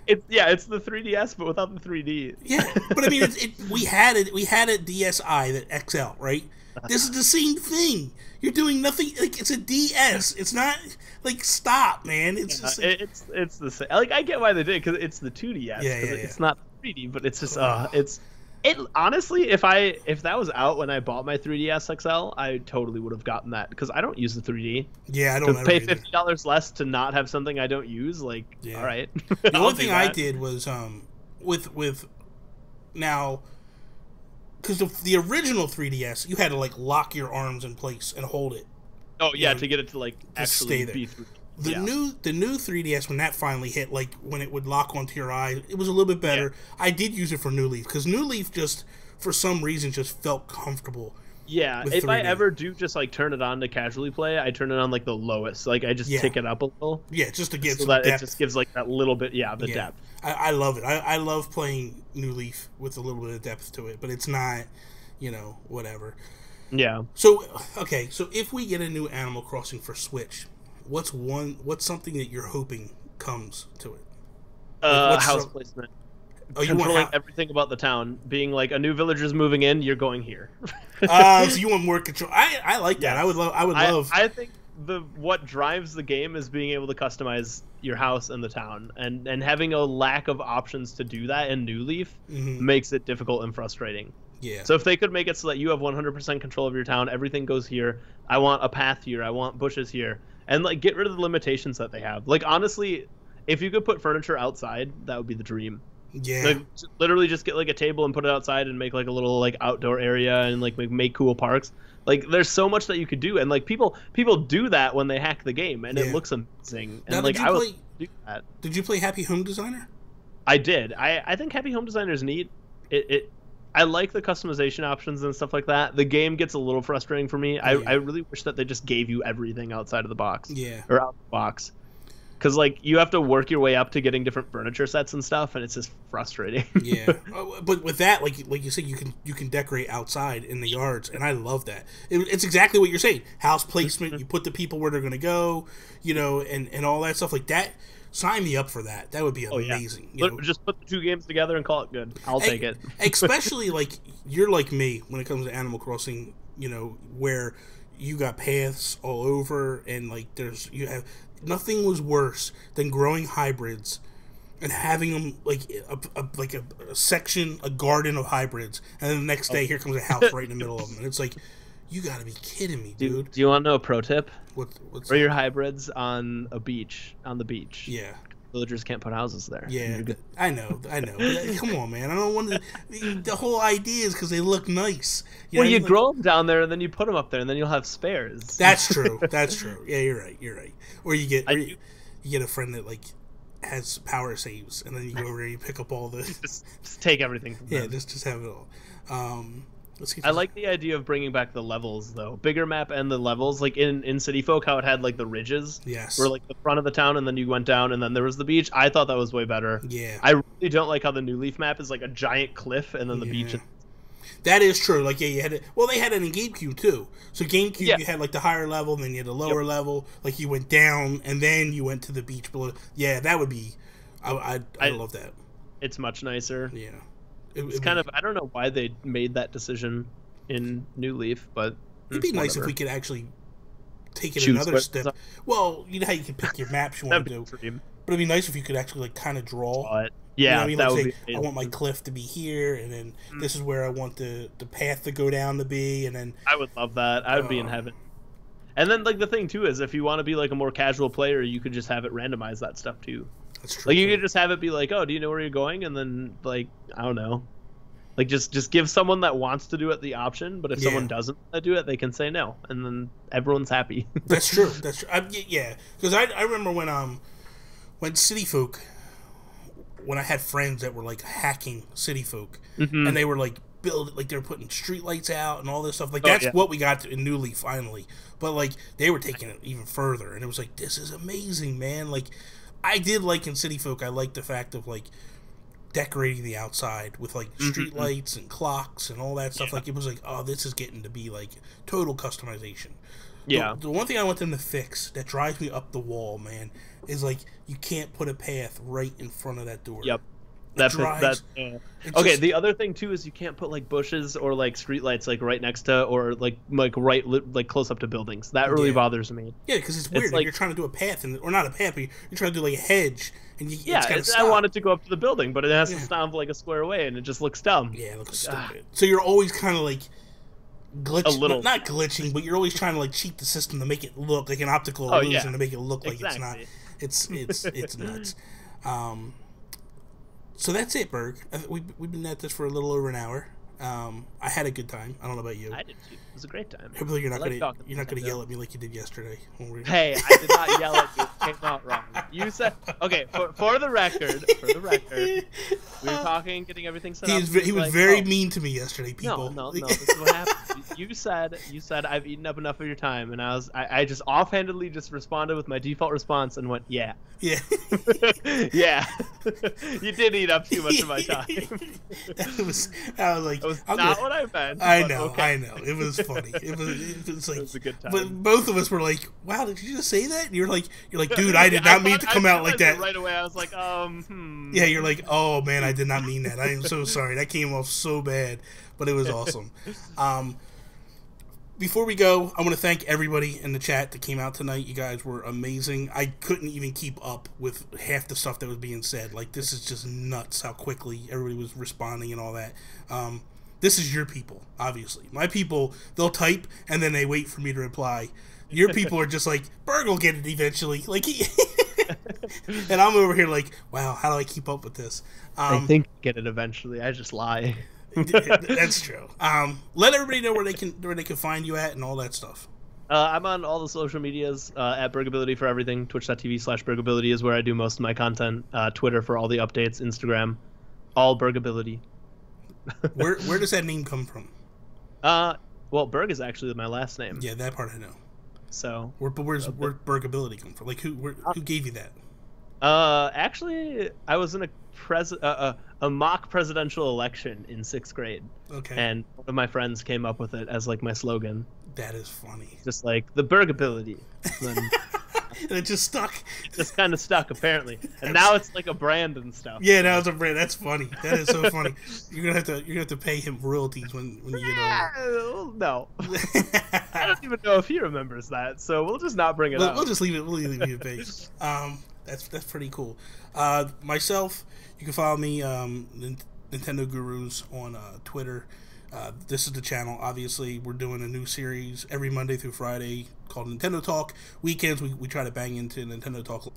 It's the 3DS, but without the 3D. Yeah, but I mean, we had a DSi that XL, right? This is the same thing. You're doing nothing. Like, it's a DS. It's not like, stop, man. It's just like, it's the same. Like, I get why they did it because it's the 2DS. It's not 3D, but it's just it. Honestly, if that was out when I bought my 3DS XL, I totally would have gotten that because I don't use the 3D. Yeah, I don't. To pay $50 less to not have something I don't use, like, all right. The only thing I did was with now. Because the original 3DS, you had to like lock your arms in place and hold it. Oh yeah, to get it to like actually stay there. Be through. The new 3DS, when that finally hit, like when it would lock onto your eye, it was a little bit better. Yeah. I did use it for New Leaf because New Leaf just for some reason just felt comfortable. Yeah, if 3D. I ever do just like turn it on to casually play, I turn it on like the lowest. Like I just tick it up a little. Yeah, just to get so some that depth. It just gives like that little bit. Yeah, the depth. I love it. I love playing New Leaf with a little bit of depth to it, but it's not, whatever. Yeah. So if we get a new Animal Crossing for Switch, what's something that you're hoping comes to it? House placement. Controlling everything about the town, being like a new villager's moving in, you're going here. So you want more control? I like that. Yes. I would love. I think what drives the game is being able to customize your house and the town, and having a lack of options to do that in New Leaf makes it difficult and frustrating. Yeah. So if they could make it so that you have 100% control of your town, everything goes here. I want a path here. I want bushes here, and like get rid of the limitations that they have. Like honestly, if you could put furniture outside, that would be the dream. Yeah. Like, literally just get like a table and put it outside and make like a little like outdoor area and like make cool parks. Like there's so much that you could do, and like people do that when they hack the game, and it looks amazing. And now, like I would do that. Did you play Happy Home Designer? I did. I think Happy Home Designer is neat. I like the customization options and stuff like that. The game gets a little frustrating for me. I really wish that they just gave you everything outside of the box. Yeah. Or out of the box. Because like you have to work your way up to getting different furniture sets and stuff, and it's just frustrating. Yeah, but with that, like you said, you can decorate outside in the yards, and I love that. It's exactly what you're saying. House placement. You put the people where they're going to go, and all that stuff like that. Sign me up for that. That would be amazing. Yeah. Just put the two games together and call it good. I'll take it. Especially like you're like me when it comes to Animal Crossing. Where you got paths all over, and like you have. Nothing was worse than growing hybrids and having them like a section, a garden of hybrids, and then the next day here comes a house right in the middle of them, and it's like, you got to be kidding me, dude. Do you want to know a pro tip? What's for your hybrids on the beach? Yeah. Villagers can't put houses there. Yeah, I know. But, come on, man. I don't want to. The whole idea is because they look nice. You grow them down there and then you put them up there and then you'll have spares. That's true. Yeah, you're right. Or you get a friend that like has power saves, and then you go over there and you pick up all the. Just take everything from them. Yeah, just have it all. I like the idea of bringing back the levels, though. Bigger map and the levels, like in City Folk, how it had like the ridges. Yes. Where like the front of the town, and then you went down, and then there was the beach. I thought that was way better. Yeah. I really don't like how the New Leaf map is like a giant cliff, and then the beach. That is true. Like, yeah, you had it. Well, they had it in GameCube too. So GameCube, you had like the higher level, and then you had the lower level. Like you went down, and then you went to the beach below. Yeah, that would be. I love that. It's much nicer. Yeah. It's kind of. I don't know why they made that decision in New Leaf, but it'd be nice if we could actually take it another step. Well, you know how you can pick your maps you want to do, but it'd be nice if you could actually like kind of draw. Yeah, you know what I mean? Like, say, I want my cliff to be here, and then this is where I want the path to go down to be, and then I would love that. I would be in heaven. And then like the thing too is if you want to be like a more casual player, you could just have it randomize that stuff too. That's true. Like you could just have it be like, oh, do you know where you're going? And then like I don't know. Like, just give someone that wants to do it the option, but if someone doesn't do it, they can say no, and then everyone's happy. That's true. That's true. Yeah, because I remember when City Folk, when I had friends that were, like, hacking City Folk, and they were, like, they were putting streetlights out and all this stuff. Like, that's what we got in New Leaf, finally. But, like, they were taking it even further, and it was like, this is amazing, man. Like, I did like in City Folk, I liked the fact of, like, decorating the outside with like street lights and clocks and all that stuff. Like it was like, oh, this is getting to be like total customization. The one thing I want them to fix that drives me up the wall, man, is like you can't put a path right in front of that door. Yep. The other thing too is you can't put like bushes or like streetlights like right next to or like close up to buildings. That really bothers me. Yeah, because it's weird. Like, you're trying to do a path, or not a path, but you're trying to do like a hedge, and I want it to go up to the building, but it has to stop like a square away, and it just looks dumb. Yeah, it looks stupid. So you're always kind of like glitching, not glitching, but you're always trying to like cheat the system to make it look like an optical illusion to make it look like it's not. It's nuts. So that's it, Berg. We've been at this for a little over an hour. I had a good time. I don't know about you. I did too. It was a great time. Hopefully you're not gonna yell at me like you did yesterday. Hey, I did not yell at you. It came out wrong. You said okay. For the record, we were talking, getting everything set up. He was very mean to me yesterday. People. No. This is what happened. You said I've eaten up enough of your time, and I just offhandedly just responded with my default response and went yeah. Yeah. Yeah. You did eat up too much of my time. I was like, that was not what I meant. I know. It was funny. It was like, it was a good time. But both of us were like, "Wow, did you just say that?" And you're like, "Dude, I did not mean to come out like that." Right away, I was like, Yeah, you're like, "Oh man, I did not mean that. I am so sorry. That came off so bad." But it was awesome. Before we go, I want to thank everybody in the chat that came out tonight. You guys were amazing. I couldn't even keep up with half the stuff that was being said. Like, this is just nuts how quickly everybody was responding and all that. This is your people, obviously. My people, they'll type, and then they wait for me to reply. Your people are just like, Berg will get it eventually. Like, and I'm over here like, wow, how do I keep up with this? I think get it eventually. I just lie. That's true. Let everybody know where they can find you at and all that stuff. I'm on all the social medias at Bergability for everything. Twitch.tv/Bergability is where I do most of my content. Twitter for all the updates. Instagram, all Bergability. Where does that name come from? Well, Berg is actually my last name. Yeah, that part I know. So where Bergability come from? Like who gave you that? Actually, I was in a mock presidential election in 6th grade. Okay. And one of my friends came up with it as like my slogan. That is funny. Just like the Bergability. And it just stuck. It just kind of stuck, apparently. And now it's like a brand and stuff. Yeah, now it's a brand. That's funny. That is so funny. You're gonna have to pay him royalties when you get over. No. I don't even know if he remembers that, so we'll just not bring it up. We'll just leave it. We'll leave it be. That's pretty cool. Myself, you can follow me, Nintendo Gurus, on Twitter. This is the channel. Obviously, we're doing a new series every Monday through Friday called Nintendo Talk. Weekends, we try to bang into Nintendo Talk.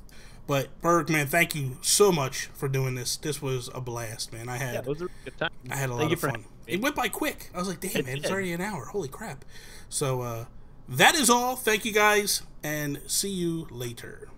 But Berg, man, thank you so much for doing this. This was a blast, man. It was a good time. I had a lot of fun. It went by quick. I was like, damn, man, it's already an hour. Holy crap. So that is all. Thank you guys, and see you later.